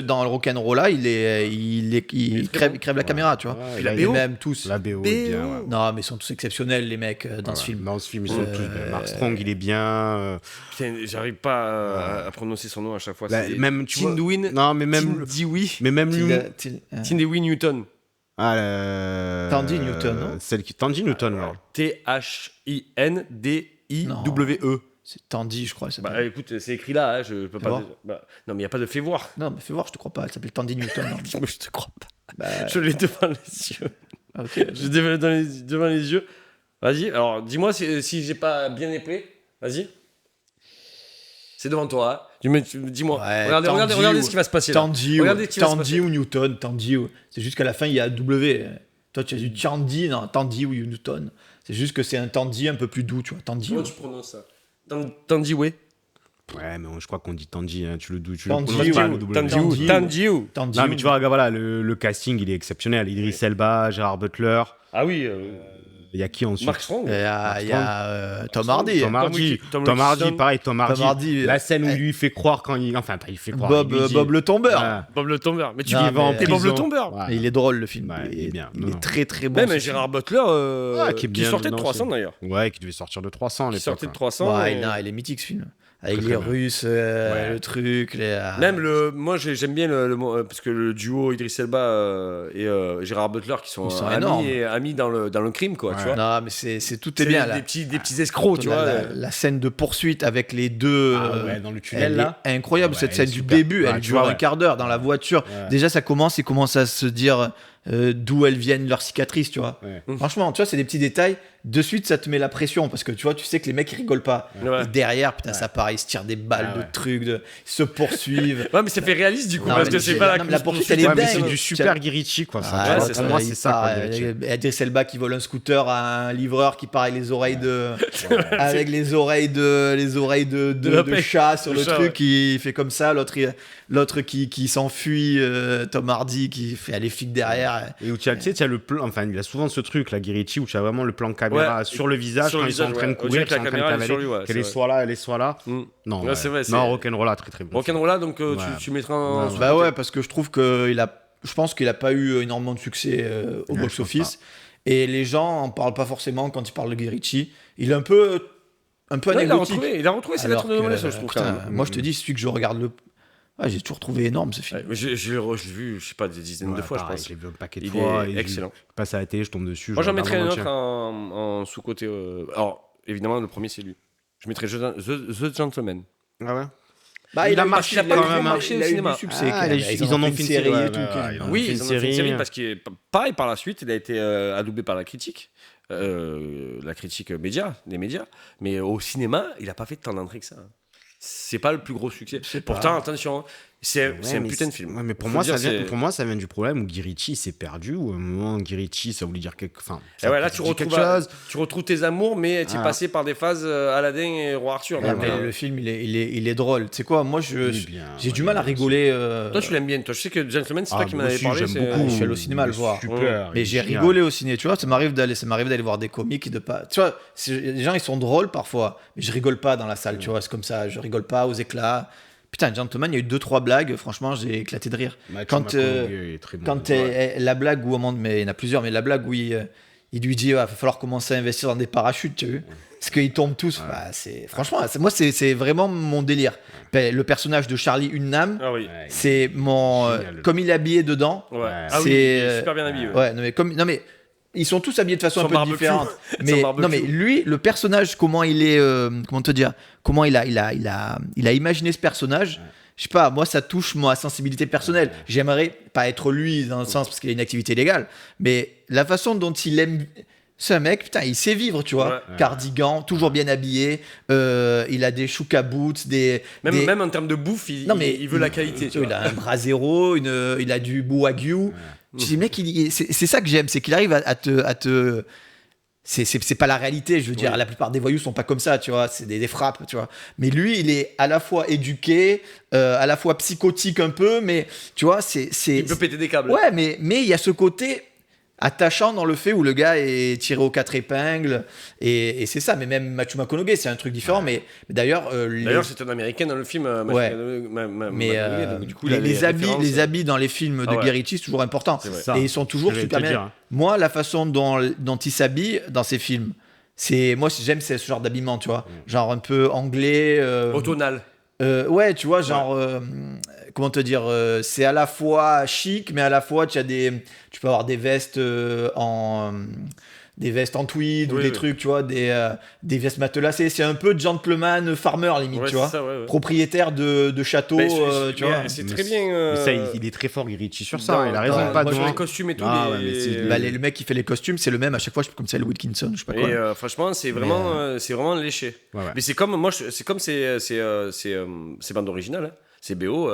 dans le Rock'n'Rolla, il crève la caméra, tu vois. Ouais, Et la Et BO. même tous. La BO est bien. Ouais. Non, mais ils sont tous exceptionnels, les mecs, dans ce film. Dans ce film, ils sont tous bien. Mark Strong, il est bien. Putain, j'arrive pas à prononcer son nom à chaque fois. Bah, C'est même, tu vois- Tindwin. Non, mais même. Tindiwi. Mais même lui. Tindiwi Newton. Tandy Newton, non Celle qui. Tandy Newton, ouais. T-H-I-N-D-I-W-E. C'est Tandy, je crois. Ça Bah s'appelle. écoute, c'est écrit là, hein, je peux pas. voir. Non, mais il n'y a pas de fais voir. Non, mais fais voir, je te crois pas. Elle s'appelle Tandy Newton. non. Je te crois pas. Bah, Je l'ai devant les yeux. ok. Je l'ai devant les yeux. Vas-y, alors dis-moi si j'ai pas bien épelé. Vas-y. C'est devant toi. Hein. Dis-moi. Ouais, regardez Tandy ce qui va se passer là. Tandy, Regardez ce qui va se Tandy passer. ou Newton. Tandy. C'est juste qu'à la fin, il y a W. Toi, tu as dit Tandy, non, Tandy ou Newton. C'est juste que c'est un Tandy un peu plus doux, tu vois. Tandy. Comment tu prononces ça Tandiwe. Ouais, mais je crois qu'on dit Tandy. Hein. Tu le Tandy prononces pas, ou- le W. Tandy. Tandiou. Tandy. Non, mais tu vois, regarde, voilà, le casting, il est exceptionnel. Idris Elba, Gérard Butler. Ah oui, Il y a qui ensuite? Mark Strong. Il y a Tom Hardy. Tom Hardy. Tom Tom Hardy, Wilson. pareil, Tom Hardy. Tom Hardy, La scène où il lui fait croire quand il. Enfin, pas il fait croire. Bob, il lui dit- Bob le tombeur. Ouais. Bob le tombeur. Mais tu Non, y vas en mais- Bob le prison. tombeur. Ouais. Mais il est drôle, le film. Ouais, il est bien. Il Non, est non. très très bon. Même ce Gérard Butler, qui est qui bien sortait de dedans 300 aussi. d'ailleurs. Ouais, qui devait sortir de 300 à Qui l'époque. sortait de ouais. 300. film. Ouais, et- non, il est mythique ce film. Avec Très, les très bien. Russes, Ouais. le truc. Même moi j'aime bien parce que le duo Idris Elba et Gérard Butler qui sont, Ils sont énormes. amis dans le crime quoi, tu Ouais. vois. Non, mais c'est tout C'est est bien des là. petits escrocs, tu La- vois. la scène de poursuite avec les deux. Ah ouais, dans le tunnel Elle là. est incroyable Ouais, cette elle scène est du super. début. Ouais, Elle tu dure vois, un quart d'heure dans la voiture. Ouais. Déjà, ça commence. Ils commencent à se dire d'où elles viennent leurs cicatrices, tu vois. Ouais. Franchement, tu vois, c'est des petits détails. De suite, ça te met la pression parce que tu vois, tu sais que les mecs ils rigolent pas. Ouais. Et derrière, putain, ça part, ils se tirent des balles Ah de ouais. trucs, ils se poursuivent. Ouais, mais c'est fait réaliste du coup Non, parce mais que c'est- c'est pas non, mais la poursuite, elle est Ouais, mais dingue. c'est du super Guy Ritchie, quoi. Ça. Ah, Tu vois, c'est pour ça, moi, il c'est ça, part, quoi, Guy Ritchie. Idris Elba qui vole un scooter à un livreur qui part avec les oreilles de avec les oreilles de De la pêche. chat sur Le le chat, truc, ouais. il fait comme ça, l'autre qui s'enfuit, Tom Hardy qui fait les flics derrière. Et où tu sais, tu as le plan, enfin, il a souvent ce truc, là, Guy Ritchie, où tu as vraiment le plan caméra Ouais. sur le visage Sur quand le ils sont en visage, train de ouais. On courir, dirait qu'ils que sont la en train de caméra, elle est sur cavaler, lui, ouais, qu'elle c'est est vrai. soit là, elle est soit là. Mm. Non, Ouais, ouais. c'est vrai, c'est- Non, Rock'n'Rolla, très très bon. Rock'n'Rolla, donc Ouais. tu mettras en. Ouais. Bah ouais, parce que je trouve je pense qu'il a pas eu énormément de succès au Ouais, box-office et les gens en parlent pas forcément quand ils parlent de Guy Ritchie. Il est un peu Ouais, il a anecdotique. retrouvé ses Alors lettres de que, noblesse, je trouve quand putain, même. moi je te dis, celui que je regarde j'ai toujours trouvé énorme ce film. Ouais, mais je l'ai vu, je sais pas, des dizaines de Ouais, fois, je pareil, pense. je l'ai vu un paquet de Il fois. est et excellent. Je passe à la télé, je tombe dessus. Moi, je j'en regarde mettrais un en autre entier. en sous-côté. Alors, évidemment, le premier, c'est lui. Je mettrais The Gentleman. Ah ouais. Bah, Il a marché, il a pas eu- trop marché au il a eu cinéma. du succès. Ah, quand même. ils en ont fait une série, et ouais, tout. ouais, quand même. ouais, ils en ont Oui, fait ils une en ont fait une série série. parce que, pareil, par la suite, il a été adoubé par la critique. La critique les médias. Mais au cinéma, il n'a pas fait tant d'entrées que ça. C'est pas le plus gros succès. sais Pourtant, pas. attention, c'est un mais putain de film. Ouais, mais pour Faut moi, dire, ça vient, c'est- pour moi, ça vient du problème où Guy Ritchie s'est perdu. Où à un moment, Guy Ritchie, ça voulait dire quelque. Enfin, Et ça ouais, là, dit tu quelque retrouves, chose. tu retrouves tes amours, mais tu es Ah. passé par des phases Aladdin et Roi Arthur. Ouais, donc, mais le film, il est drôle. Tu sais quoi, moi, Il est bien, j'ai ouais, du mal à il est bien. rigoler. Toi, tu l'aimes bien. Toi, je sais que Gentleman, c'est Ah, toi qui m'en moi avais aussi, parlé. j'aime c'est- beaucoup. Je suis allé au cinéma le voir. Super. Mais il est j'ai génial. rigolé au ciné, tu vois, ça m'arrive d'aller voir des comiques et de pas. Tu vois, les gens ils sont drôles parfois, mais je rigole pas dans la salle, tu vois, c'est comme ça, je rigole pas aux éclats. Putain, Gentleman, il y a eu 2-3 blagues, franchement, j'ai éclaté de rire. Matthew Quand, McConaughey est très bon. Quand la blague où, mais il y en a plusieurs, mais la blague où il lui dit, il va falloir commencer à investir dans des parachutes, tu as vu? Parce qu'ils tombent tous. Bah, franchement, moi, c'est vraiment mon délire. Le personnage de Charlie Hunnam, Ah oui. c'est mon. Génial. Comme il est habillé dedans. Ouais. C'est- Ah oui, il est super bien habillé. ouais. Ouais, non, mais ils sont tous habillés de façon Son un peu barbecue. différente. Son Mais barbecue. non, mais lui, le personnage, comment il est, comment te dire, comment il a imaginé ce personnage. Je sais pas, moi ça touche ma sensibilité personnelle. J'aimerais pas être lui dans le sens parce qu'il a une activité légale, mais la façon dont il aime. C'est un mec, putain, il sait vivre, tu vois. Ouais. Cardigan, toujours bien habillé. Il a des chouka boots, Même en termes de bouffe, il, Non, mais il veut la qualité. Tu il vois. a un bras zéro, il a du wagyu. Je dis, mec, c'est ça que j'aime, c'est qu'il arrive à te c'est pas la réalité, je veux dire, Oui. la plupart des voyous sont pas comme ça, tu vois, c'est des frappes, tu vois. Mais lui, il est à la fois éduqué, à la fois psychotique un peu, mais tu vois, Il peut péter des câbles. Ouais, mais il y a ce côté attachant dans le fait où le gars est tiré aux 4 épingles, et c'est ça. Mais même Matthew McConaughey, c'est un truc différent. Mais d'ailleurs, D'ailleurs, c'est un américain dans le film. Ouais. Mais mais du coup, il a les références. habits dans les films de Ah ouais. Guy Ritchie, c'est toujours important. C'est vrai. Ça, Et ils sont toujours j'allais super te bien. dire, hein. Moi, la façon dont il s'habille dans ces films, moi, j'aime ce genre d'habillement, tu vois. Genre un peu anglais. Automnal. Ouais, tu vois, genre, comment te dire, c'est à la fois chic, mais à la fois tu peux avoir des vestes des vestes en tweed ou Oui, des oui. trucs, tu vois, des vestes matelassées. C'est un peu gentleman farmer limite, Ouais, tu c'est vois, ça, ouais, ouais. propriétaire de château, Mais tu vois. c'est Mais très bien. Mais ça, il est très fort, Guy Ritchie, sur ça. dans- Il a raison, dans- pas moi, de je Sur vois les costumes et tout. Ah ouais, mais c'est- Bah, le mec qui fait les costumes, c'est le même à chaque fois, comme ça, le Wilkinson, je sais pas quoi. Et franchement, c'est vraiment léché. Ouais, ouais. Mais c'est comme moi, c'est comme c'est bande originale. Hein. C'est BO,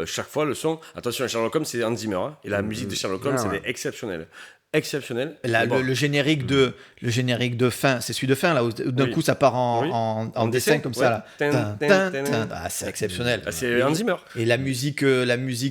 chaque fois le son. Attention, Sherlock Holmes, c'est Hans Zimmer. Hein. Et la musique de Sherlock Holmes, Ah ouais. elle est exceptionnelle. Exceptionnelle. Là, Mais bon, le générique de fin, c'est celui de fin là où d'un Oui. coup ça part Oui. en dessin comme ça là. Ouais. Ah, c'est exceptionnel. Ah, c'est Hans Zimmer. Et la musique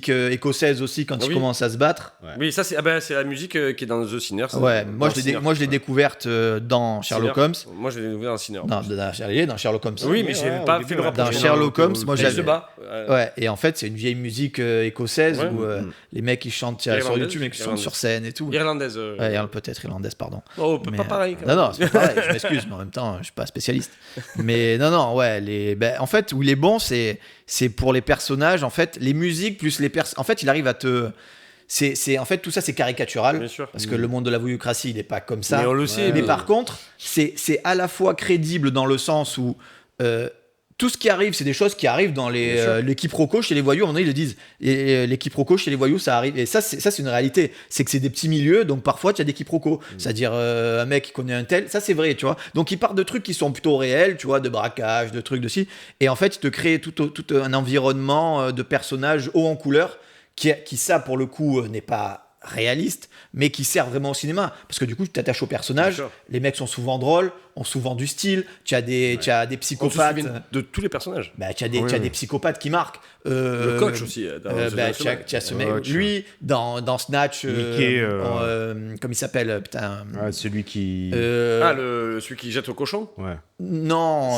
écossaise aussi quand Ah ils oui. commencent à se battre. Oui, ça c'est c'est la musique qui est dans The Sinner. ça. Ouais, Dans moi je Sinner. l'ai découverte dans Sherlock Sinner. Holmes. Moi, je l'ai découvert dans Sinner. Dans Sherlock Holmes. Oui, mais j'ai Ouais, pas au fait début, le ouais. rapprochement. Dans Sherlock Holmes, moi Elle se j'avais. bat. Ouais, et en fait, c'est une vieille musique écossaise Ouais. où les mecs ils chantent sur Irlandaise, YouTube et qui chantent irlandaise. sur scène et tout. Irlandaise. Ouais, peut-être irlandaise, pardon. Oh, Mais, pas pareil. quand Non, même. non, c'est pas pareil, je m'excuse, mais en même temps, je suis pas spécialiste. Mais non, ouais, en fait, où il est bon, c'est pour les personnages, en fait, les musiques plus les en fait, il arrive à te. En fait, tout ça, c'est caricatural. Bien sûr. Parce que le monde de la voyoucratie, il n'est pas comme ça. Mais on le sait. Mais par contre, c'est à la fois crédible dans le sens où tout ce qui arrive, c'est des choses qui arrivent dans Bien sûr. les quiproquos chez les voyous. À un moment donné, ils le disent. Et les quiproquos chez les voyous, ça arrive. Et ça, c'est une réalité. C'est que c'est des petits milieux, donc parfois, tu as des quiproquos. C'est-à-dire, un mec qui connaît un tel, ça, c'est vrai, tu vois. Donc, il part de trucs qui sont plutôt réels, tu vois, de braquage, de trucs de ci. Et en fait, il te crée tout un environnement de personnages haut en couleur qui ça, pour le coup, n'est pas réaliste, mais qui sert vraiment au cinéma. Parce que du coup, tu t'attaches aux personnages, Bien sûr. les mecs sont souvent drôles, ont souvent du style, tu as des On se psychopathes. souvient de tous les personnages. Bah, tu as des, Oui, tu as oui. des psychopathes qui marquent. Le coach aussi. Tu as ce mec, Coach. lui, dans Snatch, Mickey, comme il s'appelle, putain. Ah, celui qui. Celui qui jette au cochon. Ouais. Non,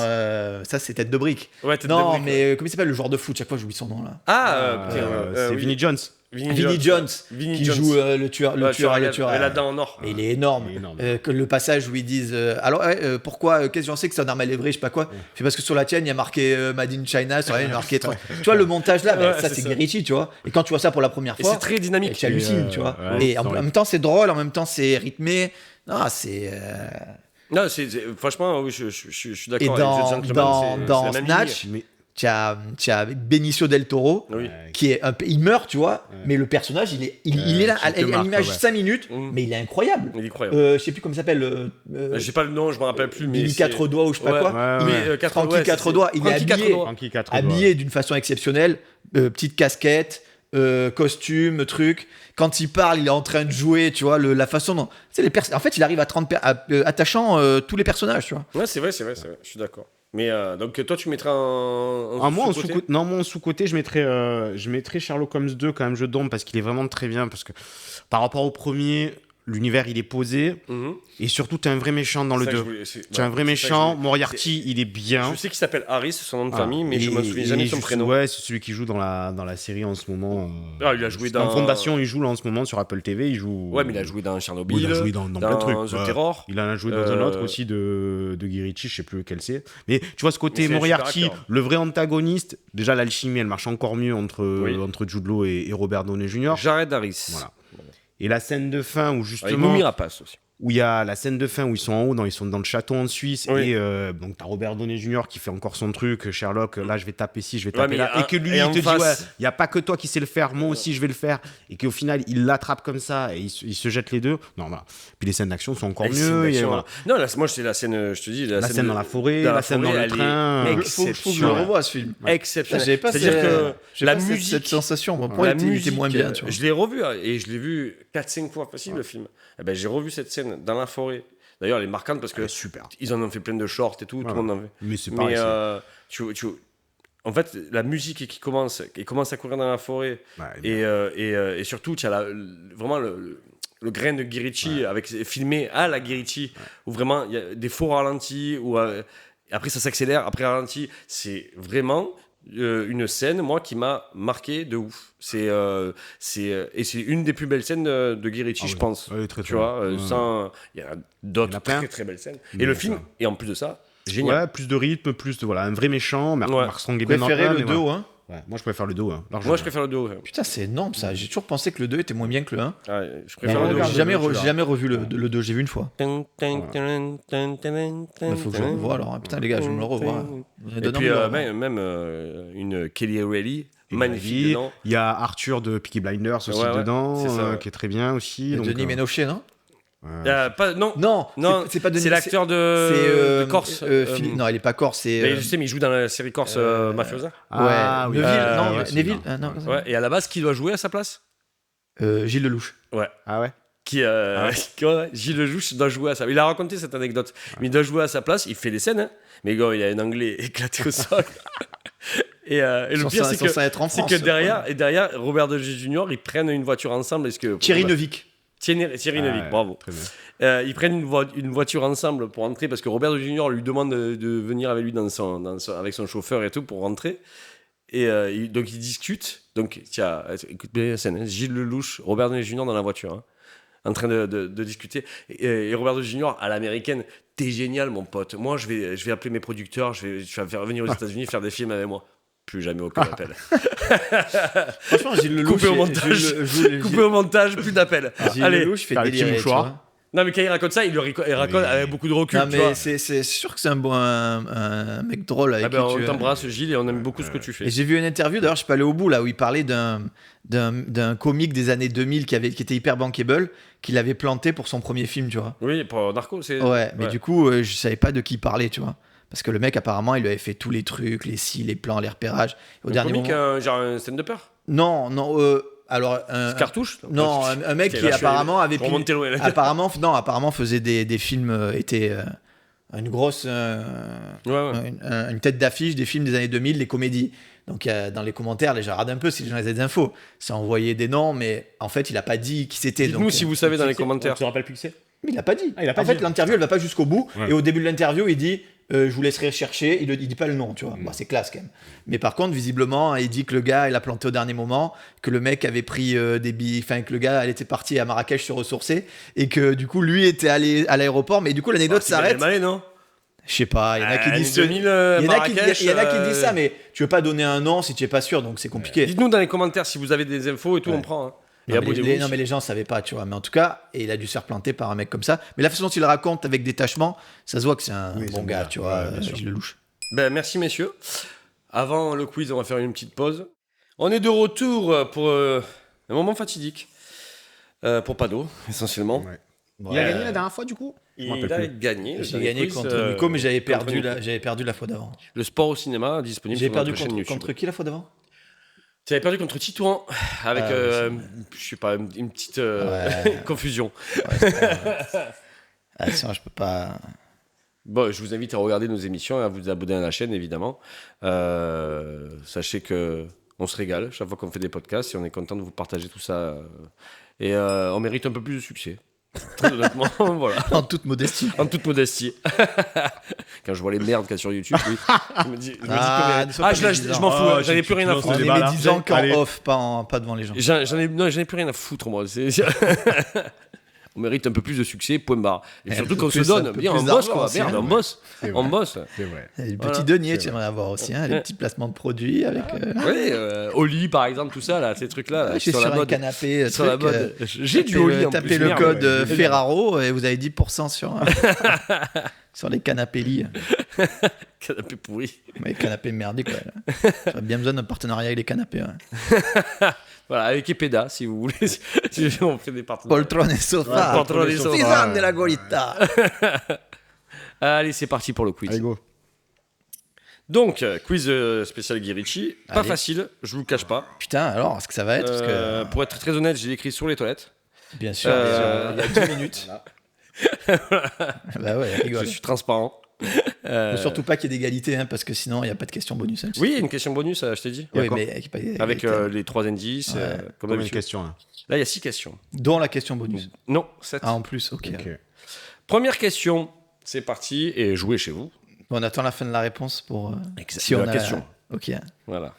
ça c'est Tête de Brique. Ouais, tête de Non, brique, mais comment il s'appelle le joueur de foot? Chaque fois, j'oublie son nom là. C'est oui. Vinnie Jones. Vinnie Jones, Vinnie qui Jones. joue le tueur. Ouais, avec la dent en or. Et il est énorme. Il est énorme. Que le passage où ils disent pourquoi, qu'est-ce que j'en sais que c'est un arme à lévrer, je sais pas quoi. C'est parce que sur la tienne, il y a marqué Made in China, sur la il y a marqué. Tu vois, le montage là, Ouais, ça c'est c'est ça. Guy Ritchie, tu vois. Et quand tu vois ça pour la première Et fois, c'est très dynamique. tu hallucines, tu vois. ouais, Et en même temps, c'est drôle, en même temps, c'est rythmé. Non, c'est. Non, franchement, oui, je suis d'accord. Et avec dans- The Gentleman, dans- c'est dans la même Snatch, ligne. Mais Tu as Benicio del Toro, Oui. qui est il meurt, tu vois, mais le personnage, il est là, tu te à marques, l'image ouais. 5 minutes, Mm. mais il est incroyable. Il est incroyable. Je sais plus comment il s'appelle. J'ai pas le nom, je me rappelle plus. Mais Billy c'est- 4 doigts ou je sais pas Ouais, quoi. ouais, Il ouais. est- Francky 4 doigts, il est Francky quatre habillé, doigts. Francky 4 habillé d'une façon exceptionnelle, petite casquette, costume, truc. Quand il parle, il est en train de jouer, tu vois, la façon dont. En fait, il arrive à attachant tous les personnages, tu vois. Ouais, c'est vrai, je suis d'accord. Mais donc toi, tu mettrais un Ah, moi, en sous-côté sous-côté, non, moi, en sous-côté, je mettrais Sherlock Holmes 2 quand même, je dompe parce qu'il est vraiment très bien. Parce que par rapport au premier, l'univers il est posé, Mhm. et surtout t'as un vrai méchant dans le C'est ça que 2. je voulais- c'est- Tu as un ouais, vrai c'est ça que méchant, je voulais- Moriarty il est bien. Je sais qu'il s'appelle Harris, son nom de Ah. famille, mais je me souviens jamais de son prénom. Ouais, c'est celui qui joue dans la série en ce moment. Ah, il a joué En dans- Fondation, il joue là en ce moment sur Apple TV. Il joue. Ouais, mais il a joué dans Chernobyl, Oui, il a joué dans plein de trucs. The Ouais. Terror. Il en a joué dans un autre Euh, aussi de Guy Ritchie, je sais plus lequel c'est. Mais tu vois, ce côté Mais c'est un Moriarty, super acteur. le vrai antagoniste, déjà l'alchimie, elle marche encore mieux Oui. entre Jude Law et Robert Downey Jr. Jared Harris. Voilà. Et la scène de fin où Avec justement. Noomi Rapace aussi. Où il y a la scène de fin où ils sont en haut, ils sont dans le château en Suisse, Oui. et donc t'as Robert Downey Jr. qui fait encore son truc, Sherlock, là je vais taper ci, je vais Ouais, taper mais là, un- et que lui et il en te dit face- ouais, il y a pas que toi qui sais le faire, moi aussi je vais le faire, et qu'au final il l'attrape comme ça et il se jette les deux. Non voilà. Puis les scènes d'action sont encore Avec scène mieux. Et d'action. voilà. Non, moi, c'est la scène, je te dis. La scène dans la forêt, dans la scène dans forêt, le elle est train. Il faut que je le revoie ce film. exceptionnelle. J'avais pas, C'est-à-dire que j'ai la pas musique. cette sensation. Bon, pour La elle, il était musique, moins bien. Tu vois. je l'ai revu et je l'ai vu 4-5 fois facile le film. Eh ben, j'ai revu cette scène dans la forêt. D'ailleurs, elle est marquante parce que Ouais, super. ils en ont fait plein de shorts et tout, tout le monde en fait. Mais c'est pareil. Mais en fait, la musique qui commence à courir dans la forêt et surtout, tu as vraiment le grain de Guy Ritchie filmé à la Guy Ritchie où vraiment il y a des faux ralentis où après ça s'accélère, après ralenti, c'est vraiment une scène moi qui m'a marqué de ouf. Et c'est une des plus belles scènes de Guy Ritchie, je pense. Oui, très, Tu très vois, bien. sans il y en a Il y en d'autres a plein. très très belles scènes. Mais Et le ça- film et en plus de ça, génial. Ouais, plus de rythme, plus de voilà, un vrai méchant. Ouais. Mark Strong est bien dans Préféré un, le mais 2 voilà. ou 1 Ouais, moi je préfère le 2. Moi je préfère le 2. Ouais. Putain, c'est énorme ça. J'ai toujours pensé que le 2 était moins bien que le 1. Ah, je préfère Mais le 2. j'ai jamais, tu l'as. j'ai jamais revu le 2. J'ai vu une fois. Il Il faut que je le revoie alors. Putain, les gars, je vais me le revoir. Et puis même une Kelly O'Reilly, magnifique dedans. Il y a Arthur de Peaky Blinders aussi Ouais, ouais, dedans, c'est ça, ouais. qui est très bien aussi. Donc, Denis Ménochet, non Non, Non, non, c'est pas Denis. c'est l'acteur c'est, de Corse. Non, il est pas corse. C'est. Mais je sais, mais il joue dans la série Corse Mafiosa. Ah, oui. Neville. Euh, Non, ouais, c'est Neville. bien. Non, Ouais, et à la base, qui doit jouer à sa place Gilles Lelouch. Ouais. Ah ouais. Gilles Lelouch doit jouer à sa. Il a raconté cette anecdote. Mais il doit jouer à sa place. Il fait des scènes, hein. Mais gars, il a un anglais éclaté au sol. Et le pire, c'est Censé être en c'est France. que derrière, Robert Downey Jr., ils prennent une voiture ensemble. Est-ce que Thierry Neuvik. Thierry Ah, Neuvik, bravo. Très bien. Ils prennent une voiture ensemble pour entrer parce que Robert Downey Jr. lui demande de venir avec lui avec son chauffeur et tout pour rentrer. Et donc ils discutent. Donc tiens, écoute bien la scène. Hein. Gilles Lelouch, Robert Downey Jr. dans la voiture, hein, en train de discuter. Et Robert Downey Jr. à l'américaine, t'es génial mon pote. Moi je vais appeler mes producteurs, je vais faire venir aux États-Unis faire des films avec moi. Plus jamais aucun appel. Franchement, Gilles Lelouch. Coupé au montage. Coupé au montage, plus d'appel. Gilles Allez. Lelouch fait faire les petits délirer. tu mouchoirs. vois. Non mais quand il raconte ça, il raconte avec beaucoup de recul. Non, tu vois. mais c'est sûr que c'est un mec drôle avec Ah ben, qui on tu- t'embrasse Gilles et on aime beaucoup ce que tu fais. Et j'ai vu une interview, d'ailleurs, je suis pas allé au bout, là, où il parlait d'un comique des années 2000 qui était hyper bankable, qu'il avait planté pour son premier film, tu vois. Oui, pour Narco, c'est. Ouais, mais du coup, je savais pas de qui il parlait, tu vois. Parce que le mec, apparemment, il lui avait fait tous les trucs, les scies, les plans, les repérages. Au Un dernier comique, moment. genre un stand-upper. Non, alors. Cartouche. Non, un mec Ok, qui là, je suis- apparemment avait je remontais loin, là. apparemment faisait des films, était une grosse. Ouais. Une tête d'affiche des films des années 2000, les comédies. Donc dans les commentaires, les gens regardent un peu si les gens avaient des infos. Ça envoyait des noms, mais en fait, il a pas dit qui c'était. Dites-nous donc, si vous savez dans les commentaires. Tu te rappelles plus qui c'est? Mais il a pas dit. Ah, il a pas en fait, dit. l'interview, elle va pas jusqu'au bout. Ouais. Et au début de l'interview, il dit je vous laisserai chercher. Il dit pas le nom, tu vois. Bah, c'est classe quand même. Mais par contre, visiblement, il dit que le gars, il a planté au dernier moment, que le mec avait pris des billets, enfin que le gars, elle était parti à Marrakech se ressourcer, et que du coup, lui était allé à l'aéroport. Mais du coup, l'anecdote s'arrête. Malais, non. Je sais pas. Il y en a qui disent. 2000, Il y en a qui Marrakech, disent ça, mais tu veux pas donner un nom si tu es pas sûr, donc c'est compliqué. Dites-nous dans les commentaires si vous avez des infos et tout, on prend. Hein. Et Non, mais abonnez-vous. non, mais les gens savaient pas, tu vois. Mais en tout cas, et il a dû se faire planter par un mec comme ça. Mais la façon dont il le raconte avec détachement, ça se voit que c'est un Oui, bon c'est gars, bien. tu vois. Ouais, bien sûr. Gilles Lelouch. Ben, merci messieurs. Avant le quiz, on va faire une petite pause. On est de retour pour un moment fatidique. Pour Pado, essentiellement. Ouais. Il a gagné la dernière fois du coup? Je me Il rappelle a plus. gagné. le J'ai dernier gagné quiz, contre Nico, mais j'avais contre perdu, Nico. la fois d'avant. Le sport au cinéma disponible J'ai sur perdu notre chaîne YouTube. contre qui la fois d'avant? Tu avais perdu contre Titouan avec, je sais pas, une petite Ouais. confusion. Ah, sinon, je peux pas. Bon, je vous invite à regarder nos émissions et à vous abonner à la chaîne, évidemment. Sachez que on se régale chaque fois qu'on fait des podcasts et on est content de vous partager tout ça. Et on mérite un peu plus de succès. Très honnêtement, voilà. En toute modestie. En toute modestie. Quand je vois les merdes qu'il y a sur YouTube, oui, je me dis que Ah, ne sois pas je médisant. m'en fous, Oh, j'en ai tu- plus rien à tu foutre. On est débat, là. médisant qu'en Allez. off, pas devant les gens. J'en ai plus rien à foutre, moi. On mérite un peu plus de succès, point barre. Et Un surtout peu qu'on se plus- donne. un peu Bien, plus on bosse, d'argent quoi. aussi, Merde, hein. on bosse. C'est On vrai. bosse. C'est vrai. Les Voilà. petits deniers, C'est tu aimerais avoir aussi, hein, les petits placements de produits avec. Oui, Oli, par exemple, tout ça, là, ces trucs-là. Là, Je suis sur sur la un mode. canapé. Sur la truc, mode. J'ai du tapez Oli le- en plus. Tapez le Merde, code ouais. Ferraro et vous avez 10% sur les canapés lits. Canapé pourri. Les canapés merdiques, quoi. Là. J'aurais bien besoin d'un partenariat avec les canapés. Ouais. Voilà, avec Epeda, si vous voulez. Si on fait des partenariats. Poltron et sofa. Poltron et sofa. Tisane de la Golita. Allez, c'est parti pour le quiz. Allez, go. Donc, quiz spécial Guy Ritchie. Pas Allez. facile, je vous le cache pas. Putain, alors, est-ce que ça va être parce que, Pour être très honnête, j'ai écrit sur les toilettes. bien sûr, il y a 10 minutes. Bah ouais, rigole. Je suis transparent. Faut surtout pas qu'il y ait d'égalité, hein, parce que sinon, il n'y a pas de question bonus. Hein, Oui, il y a une question bonus, je t'ai dit. Oui, D'accord. mais Avec les 3 indices, Ouais. comme Combien de d'habitude. questions là Là, il y a 6 questions. dont la question bonus. Non, 7. Ah, en plus, ok. Ok. Première question, c'est parti, et jouez chez vous. On attend la fin de la réponse pour. Exact. Si De on la a question. Ok. Voilà.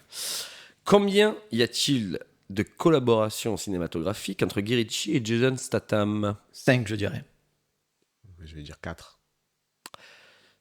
Combien y a-t-il de collaborations cinématographiques entre Guy Ritchie et Jason Statham? 5, je dirais. Je vais dire 4.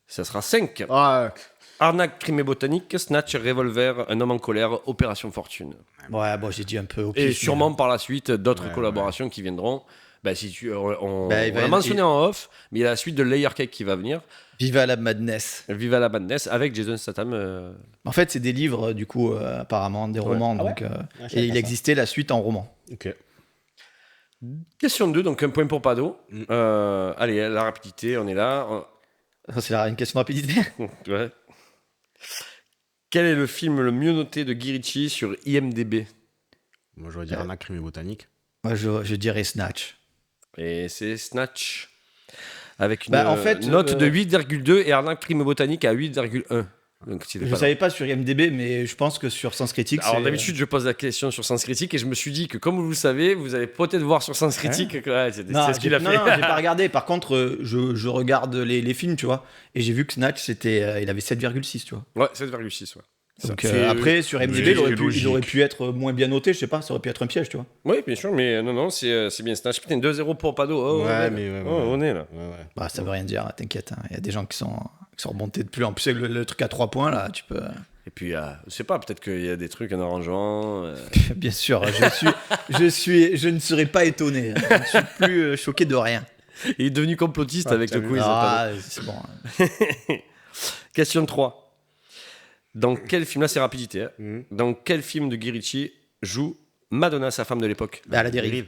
Ça sera 5. Ah, Arnaque, crime et botanique, Snatch, Revolver, Un homme en colère, Opération Fortune. Ouais, bon, j'ai dit un peu au Et pif, sûrement par la suite d'autres Ouais, collaborations qui viendront. Bah, si tu, on Bah, il va l'a y- mentionné en off, mais il y a la suite de Layer Cake qui va venir. mais Viva la madness. Viva la Madness avec Jason Statham. En fait, c'est des livres, du coup, apparemment, des romans. Ah ouais donc, je savais et il pas ça. existait la suite en roman. ok. Question 2, donc un point pour Pado. Mm. Allez, la rapidité, on est là. Ça, c'est une question de rapidité. Ouais. Quel est le film le mieux noté de Guy Ritchie sur IMDb? Moi, je vais dire un crime et botanique. Moi, je dirais Snatch. Et c'est Snatch. Avec une Bah, en fait, note de 8,2 et Arnaque, crime et botanique à 8,1. Donc, c'était Je pas ne savais pas sur IMDb, mais je pense que sur Sens Critique, Alors c'est- d'habitude, je pose la question sur Sens Critique et je me suis dit que comme vous le savez, vous allez peut-être voir sur Sens Critique que ouais, c'est Non, c'est ce qu'il a non, fait. non, j'ai pas regardé. Par contre, je regarde les films, tu vois. Et j'ai vu que Snatch, il avait 7,6, tu vois. Ouais, 7,6. Ouais. Donc Ça, c'est- après, sur IMDb, logique, il aurait pu être moins bien noté, je sais pas, ça aurait pu être un piège, tu vois. Oui, bien sûr, mais non, c'est bien Snatch. Putain, 2-0 pour Pado. Oh, Ouais, on est, mais ouais, oh, ouais. on est là. Ouais, ouais. Bah, ça veut rien dire, t'inquiète. Hein. Il y a des gens qui sont remontés de plus. En plus, avec le truc à 3 points, là, tu peux. Et puis, je sais pas, peut-être qu'il y a des trucs en arrangeant. Bien sûr, je ne serais pas étonné. Hein. Je ne suis plus choqué de rien. Il est devenu complotiste avec t'as le vu. quiz. Pado. Ah, c'est bon. Question 3. Dans quel film, là c'est rapidité, hein. Mhm. Dans quel film de Guy Ritchie joue Madonna, sa femme de l'époque? Bah, à la dérive.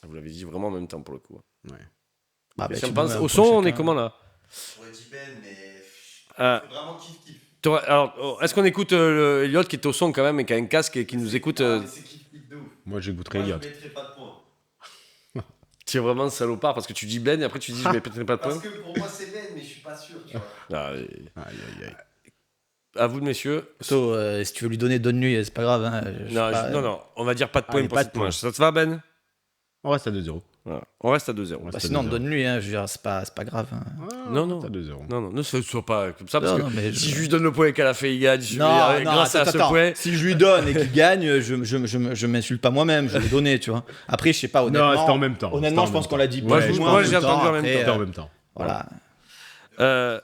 Vous l'avez dit vraiment en même temps pour le coup. Ouais. Bah, Si tu on me pense mets un au point son, on chacun. est comment là? J'aurais dit Ben, mais. Ah. Vraiment kiff-kiff. Alors, est-ce qu'on écoute Elliot qui est au son quand même et qui a un casque et qui nous écoute C'est kiff-kiff de ouf. Moi, j'écouterais Moi, je Elliot. mettrais pas de points. Tu es vraiment salopard parce que tu dis Ben et après tu dis je mets peut-être pas de Parce points. que pour moi, c'est Ben, mais je suis pas sûr, tu vois. Ah, Aïe, aïe, aïe. à vous, messieurs. Plutôt, si tu veux lui donner, donne-lui, c'est pas grave. Hein. Je sais Non, pas, non, on va dire pas de points Allez, pour pas cette de points. manche. Ça te va, Ben? On reste à 2-0. Voilà. On reste à 2-0. Ouais. Bah, c'est sinon, 2-0. donne-lui, hein, je veux dire, c'est pas grave. Hein. Non, non. À 2-0. Non, ne sois pas comme ça parce Non, que non, mais si je- je lui donne le point qu'elle a fait, il gagne. Non, Grâce à attends, ce attends. point. Si je lui donne et qu'il gagne, je m'insulte pas moi-même, je vais donner, tu vois. Après, je sais pas, honnêtement. Non, c'était en même temps. Honnêtement, C'était je en pense même qu'on l'a dit. temps. plus Ouais, ou je moins moi, en j'ai même temps, entendu en même après, temps. C'était en même temps. Voilà. Euh,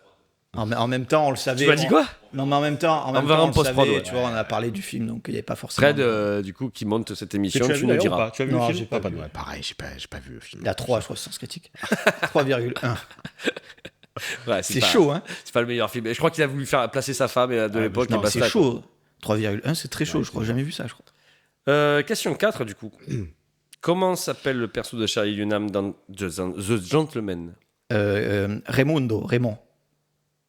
En même temps, on le savait. tu m'as dit quoi? Non, mais en même temps, On verra en on le post-prod, savait, ouais. tu vois, on a parlé du film, donc il n'y avait pas forcément. Fred, du coup, qui monte cette émission, Tu tu nous diras. Tu as vu Non, le j'ai film pas Ah, vu. ouais, pareil, j'ai pas vu le film. Il y a 3, je crois, sens critique. 3,1. Ouais, C'est pas- chaud, hein. C'est pas le meilleur film. Et je crois qu'il a voulu faire placer sa femme de l'époque. et Non, basta, c'est chaud. 3,1, c'est très chaud, je crois. J'ai jamais vu ça, je crois. quoi. Question 4, du coup. Comment s'appelle le perso de Charlie Hunnam dans The Gentleman? Raymond.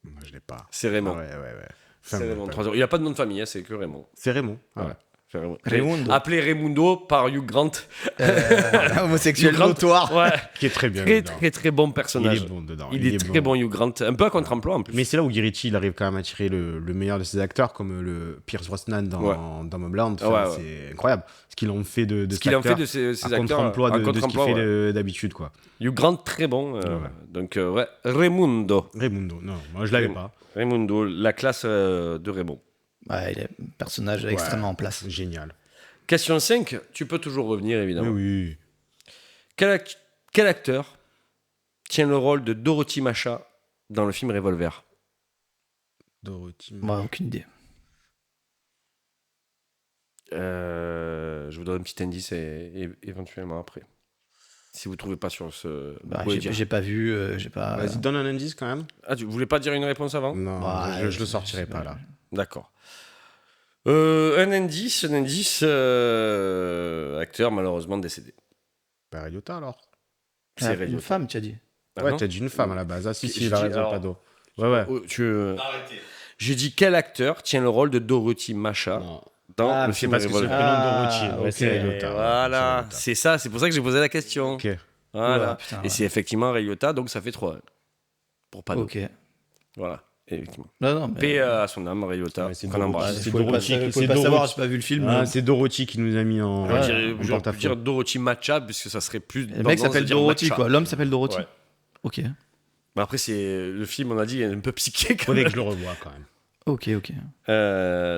Moi, je l'ai pas. C'est Raymond. Ouais, ouais, ouais. C'est Enfin, Raymond. bon, 3 euros. Il a pas de nom de famille, hein, c'est que Raymond. C'est Raymond. Ah Ouais. ouais. Raimundo. Appelé Raimundo par Hugh Grant. Homosexuel Hugh Grant. notoire. Ouais. Qui est très bien Très, dedans. très, très bon Il personnage. est bon dedans. Il est très bon, Hugh Grant. Un peu à contre-emploi en plus. Mais c'est là où Guy il arrive quand même à tirer le meilleur de ses acteurs, comme le Pierce Brosnan dans Mobland. Enfin, Ouais. C'est incroyable ce qu'ils ont fait de Ce cet qu'il en fait acteur de ses à acteurs. contre-emploi en de ce qu'il contre-emploi, fait ouais. d'habitude, quoi. Hugh Grant, très bon. Ouais. Donc, ouais. Raimundo. Raimundo, non, moi je l'avais pas. Raimundo, la classe de Raymond. Ouais, il est un personnage extrêmement en place. Génial. Question 5, tu peux toujours revenir évidemment. Oui. Quel acteur tient le rôle de Dorothy Macha dans le film Revolver? Dorothy. Moi, aucune idée. Je vous donne un petit indice et éventuellement après. Si vous ne trouvez pas sur ce... Bah, vous pouvez dire. j'ai pas vu, j'ai pas. Vas-y, donne un indice quand même. Ah, tu voulais pas dire une réponse avant? Non, Ouais, je le sortirai pas là. D'accord. Un indice, acteur malheureusement décédé. Bah, Ray Liotta alors. C'est Ray une Liotta. femme, tu as dit. Ah Ouais, non t'as dit une femme à la base. Ah, si, Je il a dis, raison, alors- pas d'eau. Ouais. Oh, Arrêtez. J'ai dit quel acteur tient le rôle de Dorothy Macha Non. dans Ah, le c'est film parce que c'est le Revolver. prénom de Ah, Dorothy. Ouais, ok. c'est Ray Et Liotta. Ouais, voilà, c'est c'est ça, c'est pour ça que j'ai posé la question. Ray Liotta. Ok. Voilà. Oula, putain, Et ouais. c'est effectivement Ray Liotta, donc ça fait 3 pour pas Ok. Voilà, effectivement. Non, mais. Paix à son âme, Ray Liotta, Ouais, c'est qu'on Dorothy. embrasse. C'est Vous pouvez pas, Dorothy, vous c'est pouvez pas Dorothy. savoir, j'ai pas vu le film. Ah, c'est Dorothy qui nous a mis en. J'aurais en pu porte-à-faux. dire Dorothy Macha, puisque ça serait plus. Le mec s'appelle Dorothy, quoi. L'homme s'appelle Dorothy. Ouais. Ok. Mais après, c'est le film, on a dit, il est un peu psyché quand Faudrait même. que je le revoie quand même. Ok.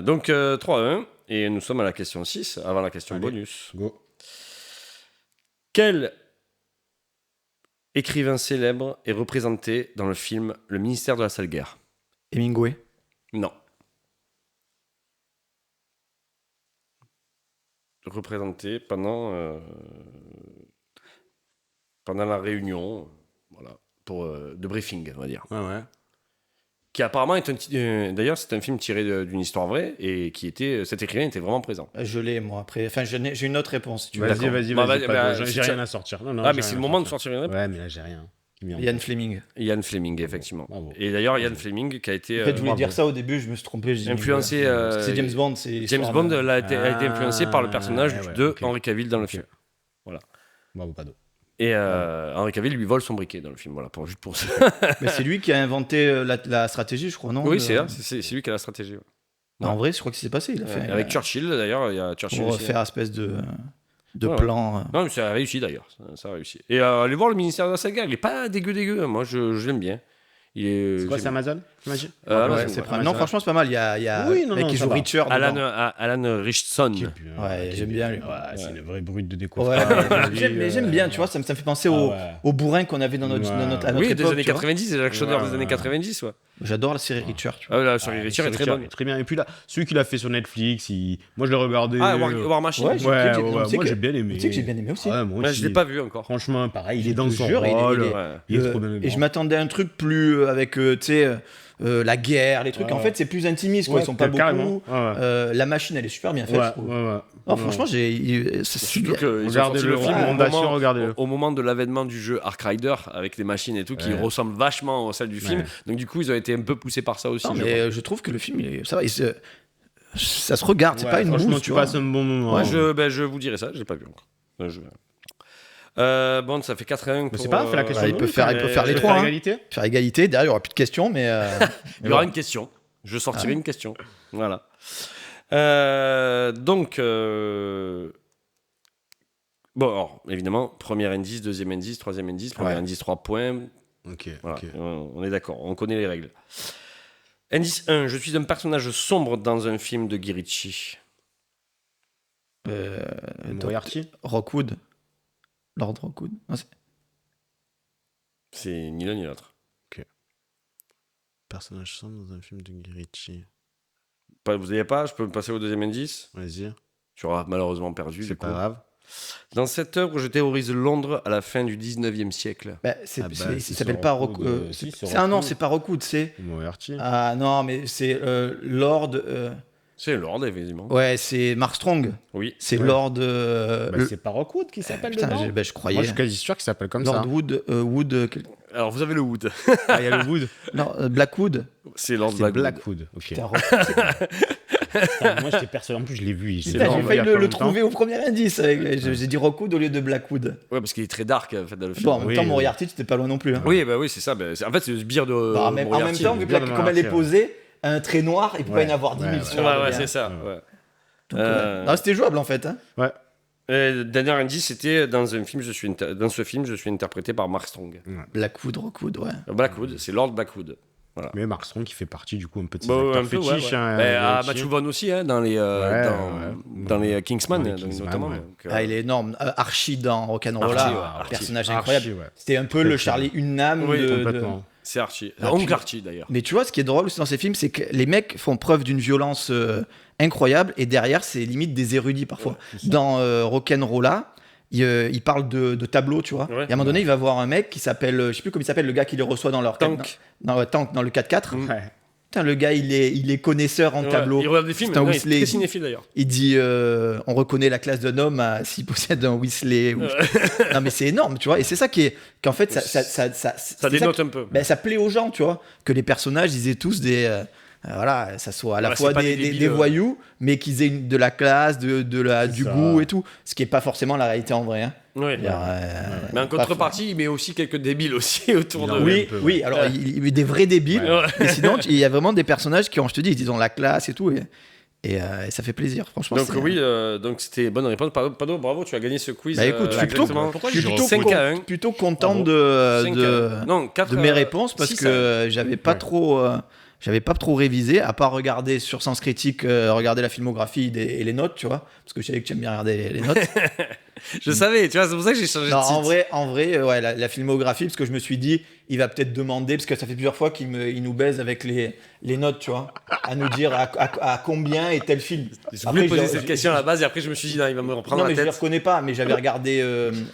Donc 3-1, et nous sommes à la question 6, avant la question Allez. bonus. Go. Quel écrivain célèbre est représenté dans le film Le ministère de la Sale Guerre? Hemingway. Non. Représenté pendant la réunion, voilà, pour de briefing, on va dire. Ouais. Qui apparemment est d'ailleurs, c'est un film tiré d'une histoire vraie et cet écrivain était vraiment présent. Je l'ai, moi, après. Enfin, j'ai une autre réponse, si tu veux. Vas-y, D'accord. vas-y, Bah, vas-y. bah, J'ai c'est rien ça. à sortir. Non, Ah, j'ai mais c'est rien le à moment de sortir une réponse. Ouais, mais là, j'ai rien. Qui me vient en Ian tête. Fleming. Ian Fleming, effectivement. Bravo. Et d'ailleurs, Ian Fleming qui a été En fait, je voulais bravo. dire ça au début, je me suis trompé. j'ai dit influencé. Hemingway. C'est James Bond. C'est James Bond a été influencé par le personnage ouais, de ok. Henry Cavill dans le Ok. film. Bravo, pas d'eau. Et Henry Cavill lui vole son briquet dans le film, voilà, juste pour ça. Mais c'est lui qui a inventé la stratégie, je crois, non Oui, de- c'est lui qui a la stratégie. Ouais. Bah, en vrai, je crois que c'est passé. Il a fait. Avec Churchill, d'ailleurs, il y a Churchill Pour aussi. faire espèce de Ouais. plan. Non, mais ça a réussi d'ailleurs. Ça a réussi. Et allez voir le ministère de la Saga, il est pas dégueu. Moi, je l'aime bien. Il est. C'est quoi, j'aime- c'est Amazon tu m'as dit Amazon, Ouais, c'est ouais. Prime. Non, franchement, c'est pas mal. Il y a Oui, non, un mec non, qui ça joue va. Richard. dedans. Alan Richardson. Qui est bien, Ouais, qui est j'aime bien, lui. Ouais, c'est une vraie brute de Ouais, décoffrage. mais j'aime bien, tu vois, ça me fait penser Ah ouais. au bourrin qu'on avait à notre Oui, époque. des années tu vois. 90, des actionneurs Ouais, des années ouais. 90, ouais. J'adore la série Richard. Tu vois. Ah, là, sur Richard est très bonne. Très bien. Et puis là, celui qu'il a fait sur Netflix, moi je l'ai regardé. Ah, War Machine. Ouais, Ouais, j'ai- ouais, tu sais moi que- j'ai bien aimé. Tu sais que j'ai bien aimé aussi. Ouais, moi Ouais, aussi. je l'ai pas vu encore. Franchement, pareil, il est dans te son jure, il est- rôle. il est- Ouais. Il est trop bien. Et je m'attendais à un truc plus avec, tu sais, la guerre, les trucs. Ouais. En fait, c'est plus intimiste, quoi. Ouais, Ils sont pas carrément. beaucoup. Ouais, La machine, elle est super bien faite. ouais. je trouve. Ouais. Non, franchement, c'est Surtout super. qu'ils ont Regardez sorti le le film film au Fondation, moment- regardez-le. au moment de l'avènement du jeu Ark Rider avec des machines et tout qui Ouais. ressemblent vachement aux celles du film. Ouais. Donc du coup, ils ont été un peu poussés par ça aussi. Non, je mais crois. je trouve que le film, ça va. Ça se regarde, c'est Ouais, pas une franchement, bouse, tu vois. passes un bon moment. Ouais, Je vous dirai ça, j'ai pas vu encore. Bon, ça fait 4-1. Mais c'est pas grave, fais la question. il peut faire les Je vais trois, faire hein. égalité. Faire égalité, derrière, il n'y aura plus de questions, mais. Il y aura une question. Je sortirai une question. Voilà. Donc, bon, alors, évidemment, premier indice, deuxième indice, troisième indice, premier Ouais. indice, 3 points. Ok, Voilà, ok. on est d'accord, on connaît les règles. Indice 1, je suis un personnage sombre dans un film de Guy Ritchie. Moriarty. Rockwood. Lord Rockwood. Non, C'est ni l'un ni l'autre. Personnage sombre dans un film de Guy Ritchie. Vous n'avez pas, je peux passer au deuxième indice. Vas-y. Tu auras malheureusement perdu. C'est du pas coup. grave. Dans cette œuvre, je terrorise Londres à la fin du 19e siècle. bah, Ah il bah, c'est s'appelle sur pas Rockwood, Rockwood. si, c'est C'est un nom, Rockwood. c'est pas Rockwood, c'est. Moriarty. Ah non, mais c'est Lord. C'est Lord, évidemment. Ouais, c'est Mark Strong. Oui. C'est Ouais. Lord. Bah, c'est pas Rockwood qui s'appelle Putain, dedans. je croyais. Moi, je suis quasi sûr qu'il s'appelle comme Lord ça. Wood. Alors, vous avez le Wood. Ah, il y a le Wood. Non, Blackwood. C'est Lord C'est Blackwood. Blackwood. Ok. Putain, Rockwood, Putain, moi, j'étais persuadé. En plus, je l'ai vu. C'est Putain, énorme, j'ai failli il y a pas le longtemps. trouver au premier indice. J'ai dit Rockwood au lieu de Blackwood. Ouais, parce qu'il est très dark en fait, dans le film. Bon, en même Oui, temps, oui. Moriarty, tu t'es pas loin non plus. Hein. Oui, bah oui, c'est ça. En fait, c'est le sbire de. Bah, en même Moriarty. temps, vu que bien de comme elle est Moriarty, posée, un trait noir, il peut pas y en avoir 10 000 Ouais, sur Ouais, un ouais, bien. c'est ça. Ouais. Ouais. Donc, ouais. Non, c'était jouable en fait. Hein. Ouais. Dernier indice, c'était dans un film, dans ce film, je suis interprété par Mark Strong. Blackwood, Rockwood, ouais. Blackwood, c'est Lord Blackwood. Mais Mark Strong qui fait partie du coup un peu de ces Bah, acteurs un peu, ouais, fétiches. ouais. hein, Matthew Vaughn aussi, hein, dans les, dans les Kingsman, Dans les donc, Kingsman, notamment. ouais. Donc, Ah, il est énorme. Archie dans Rock'n'Rolla, Archie, ouais, un Archie. personnage Archie, incroyable. ouais. C'était un peu Très, le très Charlie Hunnam Oui, de. Complètement. c'est Archie. Ah, Oncle puis- Archie, d'ailleurs. Mais tu vois, ce qui est drôle aussi dans ces films, c'est que les mecs font preuve d'une violence incroyable et derrière, c'est limite des érudits parfois. Dans Rock'n'Rolla, il parle de tableaux, tu vois. Ouais. Et à un moment donné, il va voir un mec qui s'appelle, je sais plus comment il s'appelle, le gars qui les reçoit dans leur Tank. Tank, dans le 4x4. Mm. Ouais. Putain, le gars, il est connaisseur en Ouais, tableau. Il regarde des films, C'est un non, il est Weasley. très cinéphile d'ailleurs. Il dit on reconnaît la classe d'un homme s'il possède un Weasley. Non, mais c'est énorme, tu vois. Et c'est ça qu'en fait, Ça dénote un peu. ça plaît aux gens, tu vois. Que les personnages, ils aient tous des. Voilà, ça soit à la Ouais, fois c'est pas des des débiles, voyous, mais qu'ils aient de la classe, du ça. goût et tout. Ce qui n'est pas forcément la réalité en vrai. Hein. Ouais. C'est-à-dire, Mais en pas contrepartie, il met aussi quelques débiles aussi autour de. Il en met Oui, un peu, oui, ouais. alors il met des vrais débiles, Ouais. mais sinon il y a vraiment des personnages qui ont, je te dis, ils ont la classe et tout, et ça fait plaisir, franchement. Donc c'est- oui, donc c'était bonne réponse. Pado, bravo, tu as gagné ce quiz. Bah écoute, je suis plutôt, exactement. Pourquoi je suis je plutôt, dirais 5 à 1. plutôt content Bravo. de, 5 de, à 1. Non, 4 de mes réponses parce 6 que j'avais pas Ouais. trop. J'avais pas trop révisé, à part regarder sur Sens Critique, regarder la filmographie et les notes, tu vois, parce que je savais que tu aimes bien regarder les notes. Je savais, tu vois, c'est pour ça que j'ai changé Non, de site. en vrai, ouais, la filmographie, parce que je me suis dit, il va peut-être demander, parce que ça fait plusieurs fois il nous baise avec les notes, tu vois, à nous dire à combien est tel film. Je voulais Après, poser je- cette question à la base et après je me suis dit, non, il va me reprendre Non, mais la je les tête. reconnais pas, mais j'avais regardé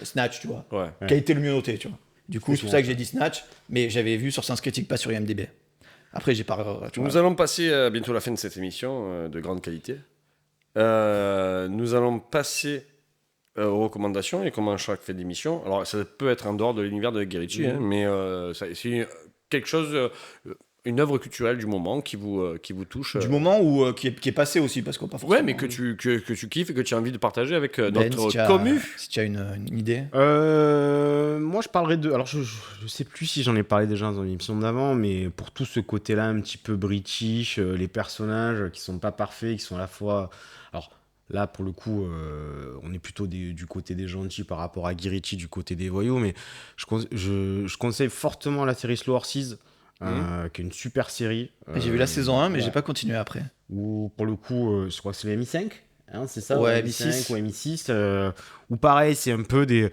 Snatch, tu vois, Ouais. qui a été le mieux noté, tu vois. Du coup, c'est pour bon. ça que j'ai dit Snatch, mais j'avais vu sur Sens Critique, pas sur IMDb. Après, j'ai pas. Tu vois. Nous allons passer bientôt à la fin de cette émission de grande qualité. Nous allons passer aux recommandations et comment chaque fait d'émission. Alors, ça peut être en dehors de l'univers de Guy Ritchie, hein, mais c'est quelque chose, une œuvre culturelle du moment qui vous touche. Du moment où qui est passé aussi, parce qu'on pas forcément. Ouais, mais que tu kiffes et que tu as envie de partager avec Ben, notre si tu as- commu. Si tu as une idée. Moi, je parlerai de. Alors, je sais plus si j'en ai parlé déjà dans l'émission d'avant, mais pour tout ce côté-là, un petit peu british, les personnages qui sont pas parfaits, qui sont à la fois. Alors, là, pour le coup, on est plutôt du côté des gentils par rapport à Guy Ritchie, du côté des voyous, mais je conseille fortement la série Slow Horses, qui est une super série. J'ai vu la saison 1, mais ouais. j'ai pas continué après. Où, pour le coup, je crois que c'est le MI5, hein, c'est ça Ouais, ou MI6. ou MI6, où pareil, c'est un peu des...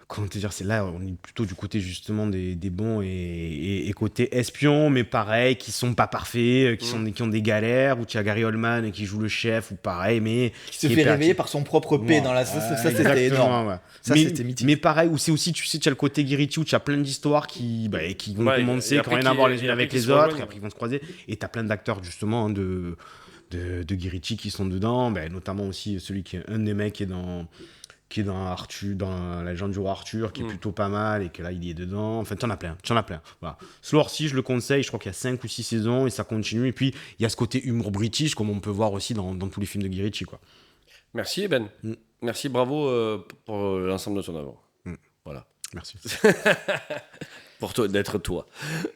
Comment te dire, c'est là, on est plutôt du côté justement des bons et côté espions, mais pareil, qui sont pas parfaits, qui ont des galères, où tu as Gary Oldman qui joue le chef, ou pareil, mais... Qui se fait réveiller par son propre P dans la. Ça, c'était énorme. Ouais. Ça, mais, c'était mythique. mais pareil, où c'est aussi, tu sais, tu as le côté Guy Ritchie, où tu as plein d'histoires qui vont Ouais, commencer, et qui après n'ont rien à qui- voir les et unes après avec qui les se autres, rejoignent. et après ils vont se croiser, et tu as plein d'acteurs justement de Guy Ritchie qui sont dedans, notamment aussi celui qui est un des mecs qui est dans Arthur, dans la légende du roi Arthur, qui est plutôt pas mal, et que là il y est dedans. Enfin, t'en as plein. Voilà. Slow Horses, je le conseille, je crois qu'il y a 5 ou 6 saisons, et ça continue. Et puis, il y a ce côté humour british, comme on peut voir aussi dans tous les films de Guy Ritchie, quoi. Merci, Ben. Mm. Merci, bravo pour l'ensemble de ton œuvre. Voilà. Merci. Pour toi, d'être toi.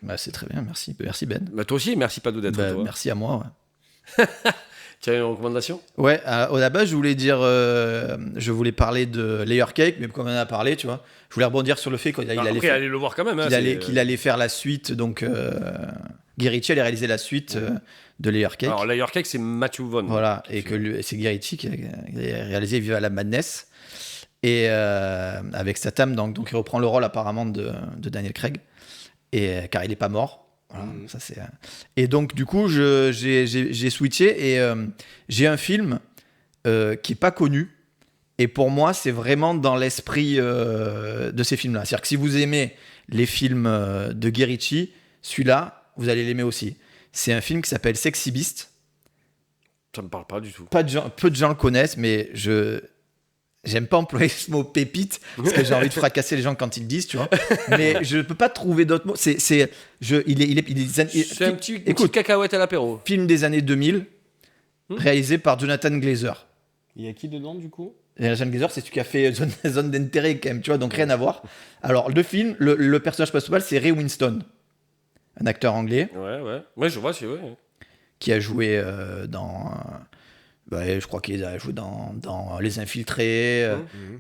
Bah, c'est très bien, merci. Merci Ben. Bah, toi aussi, merci Padou d'être Bah, toi. merci à moi. Ouais. Tu as une recommandation? Ouais, au base, je voulais parler de Layer Cake, mais comme on en a parlé, tu vois, je voulais rebondir sur le fait qu'il allait, Après, allez le voir quand même. Hein, qu'il allait faire la suite, donc Guy Ritchie allait réaliser la suite de Layer Cake. Alors, Layer Cake, c'est Matthew Vaughn. Voilà, et que c'est Guy Ritchie qui a réalisé Viva la Madness, et avec Statham, donc il reprend le rôle apparemment de Daniel Craig, car il n'est pas mort. Voilà, ça c'est. Et donc du coup, j'ai switché et j'ai un film qui est pas connu. Et pour moi, c'est vraiment dans l'esprit de ces films-là. C'est-à-dire que si vous aimez les films de Guy Ritchie, celui-là, vous allez l'aimer aussi. C'est un film qui s'appelle Sexy Beast. Ça me parle pas du tout. Peu de gens le connaissent, mais j'aime pas employer ce mot pépite parce que j'ai envie de fracasser les gens quand ils le disent, tu vois. Mais je peux pas trouver d'autres mots. Il est C'est une petite cacahuète à l'apéro. film des années 2000. réalisé par Jonathan Glazer. Il y a qui dedans, du coup? Jonathan Glazer, c'est celui qui a fait Zone d'intérêt, quand même, tu vois, donc rien à voir. Alors, le film, le personnage principal, c'est Ray Winstone, un acteur anglais Ouais, je vois, c'est vrai. qui a joué dans. Je crois qu'il a joué dans Les Infiltrés.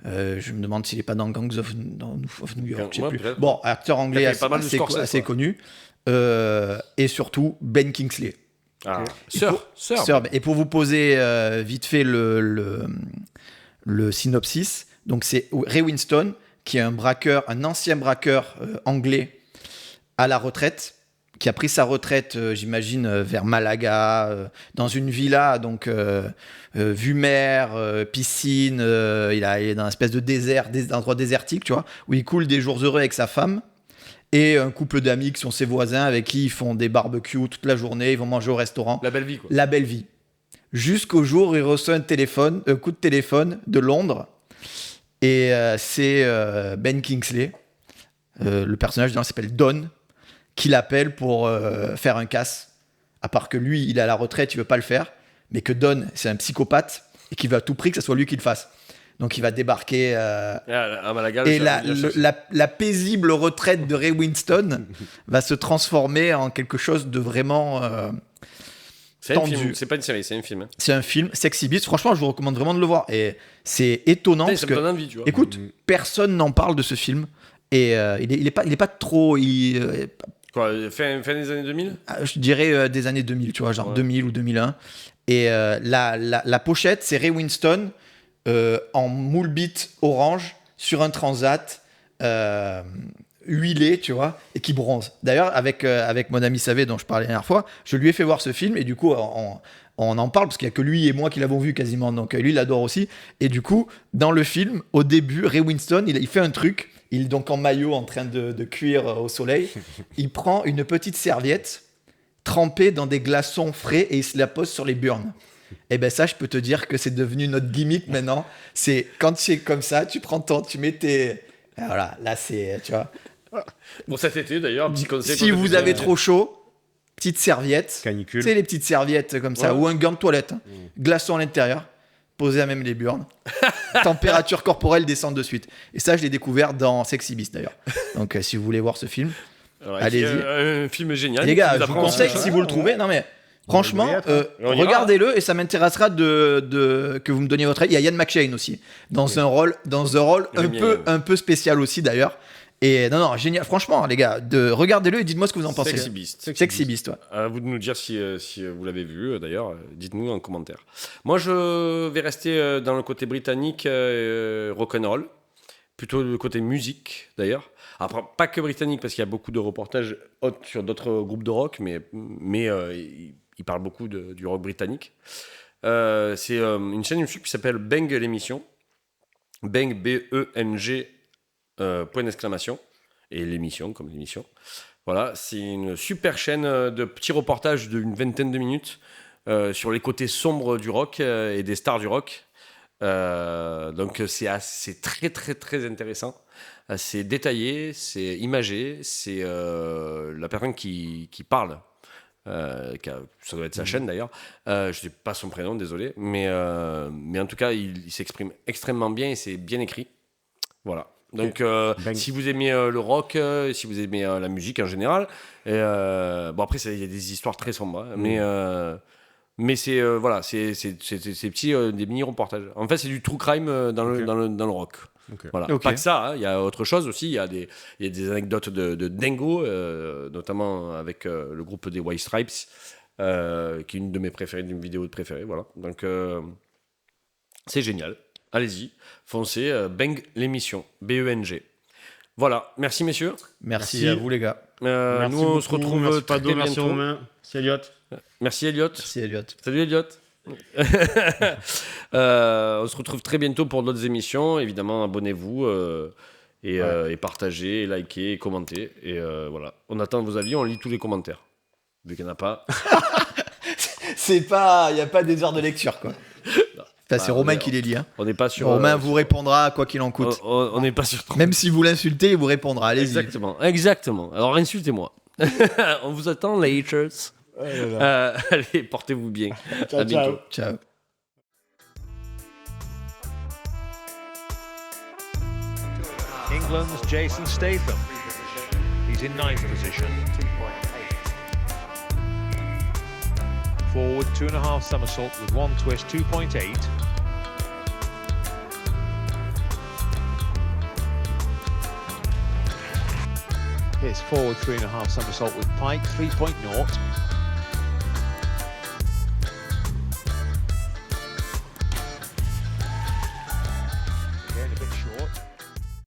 Je me demande s'il n'est pas dans Gangs of New York. Je sais plus. Peut-être. Bon, acteur anglais Il a fait pas mal de Scorsese, assez quoi. connu. Et surtout, Ben Kingsley. Ah, Sir. Et pour vous poser vite fait le synopsis, donc c'est Ray Winstone, qui est un ancien braqueur anglais à la retraite, qui a pris sa retraite, j'imagine, vers Malaga, dans une villa, donc vue mer, piscine, il est dans une espèce de désert, d'endroit désertique, tu vois, où il coule des jours heureux avec sa femme, et un couple d'amis qui sont ses voisins, avec qui ils font des barbecues toute la journée, ils vont manger au restaurant. La belle vie, quoi. La belle vie. Jusqu'au jour où il reçoit un coup de téléphone de Londres, et c'est Ben Kingsley, le personnage s'appelle Don, qui l'appelle pour faire un casse. À part que lui, il est à la retraite, il veut pas le faire, mais que Don, c'est un psychopathe et qui veut à tout prix que ce soit lui qui le fasse. Donc il va débarquer À Malaga, et le la paisible retraite de Ray Winstone va se transformer en quelque chose de vraiment c'est un tendu. film, c'est pas une série, c'est un film. Hein. C'est un film Sexy Beast. Franchement, je vous recommande vraiment de le voir. Et c'est étonnant Putain, parce ça me que, donne envie, tu vois. écoute, personne n'en parle de ce film. Et il est pas trop. Quoi, fin des années 2000 Je dirais des années 2000, tu vois, genre 2000 ou 2001. Et la pochette, c'est Ray Winstone en moule bit orange sur un transat huilé, tu vois, et qui bronze. D'ailleurs, avec mon ami Savé, dont je parlais la dernière fois, je lui ai fait voir ce film, et du coup, on en parle, parce qu'il n'y a que lui et moi qui l'avons vu quasiment, donc lui, il l'adore aussi. Et du coup, dans le film, au début, Ray Winstone, il fait un truc, il est donc en maillot, en train de cuire au soleil, il prend une petite serviette trempée dans des glaçons frais, et il se la pose sur les burnes. Et ben ça, je peux te dire que c'est devenu notre gimmick maintenant. C'est quand c'est comme ça, tu mets tes... Et voilà, là c'est, tu vois. Pour cet été, d'ailleurs, petit conseil. Si vous avez trop chaud, petite serviette. Canicule. Tu sais, les petites serviettes comme ça, Ouais. ou un gant de toilette, glaçon à l'intérieur, posé à même les burnes. Température corporelle descend de suite. Et ça, je l'ai découvert dans Sexy Beast d'ailleurs. Donc si vous voulez voir ce film, Alors, allez-y. Un film génial. les gars, qui je nous vous apprend- conseille si vous le trouvez. Non mais franchement, On ira. regardez-le et ça m'intéressera que vous me donniez votre avis. Il y a Ian McShane aussi dans un rôle J'aime bien. un peu spécial aussi d'ailleurs. Et non, génial. Franchement, les gars, regardez-le et dites-moi ce que vous en pensez. Sexy Beast. Sexy Beast, ouais. À vous de nous dire si vous l'avez vu, d'ailleurs, dites-nous en commentaire. Moi, je vais rester dans le côté britannique, rock'n'roll, plutôt le côté musique, d'ailleurs. Après, pas que britannique, parce qu'il y a beaucoup de reportages sur d'autres groupes de rock, mais il parle beaucoup du rock britannique. C'est une chaîne YouTube qui s'appelle Bang l'émission. Bang, B-E-N-G, point d'exclamation. Et l'émission, comme l'émission. Voilà, c'est une super chaîne de petits reportages d'une vingtaine de minutes sur les côtés sombres du rock et des stars du rock. Donc c'est très très très intéressant. C'est détaillé, c'est imagé, c'est la personne qui parle. Ça doit être sa chaîne d'ailleurs. Je ne sais pas son prénom, désolé. Mais en tout cas, il s'exprime extrêmement bien et c'est bien écrit. Voilà. Donc, si vous aimez le rock, si vous aimez la musique en général, bon après, il y a des histoires très sombres, hein, mais c'est voilà, c'est petits des mini reportages. En fait, c'est du true crime dans le rock. Ok. Voilà. Ok. Pas que ça, hein, il y a autre chose aussi. Il y a des anecdotes de dingo, notamment avec le groupe des White Stripes, qui est une de mes préférées, d'une vidéo de préférée. Voilà. Donc, c'est génial. Allez-y, foncez, Bang l'émission, B-E-N-G. Voilà, merci messieurs. Merci à vous, les gars. Merci Nous, on beaucoup, se retrouve merci très Pado, merci bientôt. Romain, merci Elliot. Merci Elliot. Merci, Elliot. Salut Elliot. On se retrouve très bientôt pour d'autres émissions. Évidemment, abonnez-vous et partagez, et likez, et commentez. Et voilà, on attend vos avis, on lit tous les commentaires. Vu qu'il n'y en a pas. Il n'y a pas des heures de lecture, quoi. Enfin, c'est Bah, Romain on est- qui les lit. Hein. On n'est pas sur. Romain vous répondra quoi qu'il en coûte. On n'est pas sur. Même si vous l'insultez, il vous répondra. Allez-y. Exactement. Alors insultez-moi. On vous attend, les haters. Allez, portez-vous bien. Ciao, À bientôt. Ciao. England's Jason Statham. He's in ninth position. Forward 2.5 somersault with 1 twist, 2.8. Here's forward 3.5 somersault with pike, 3.0.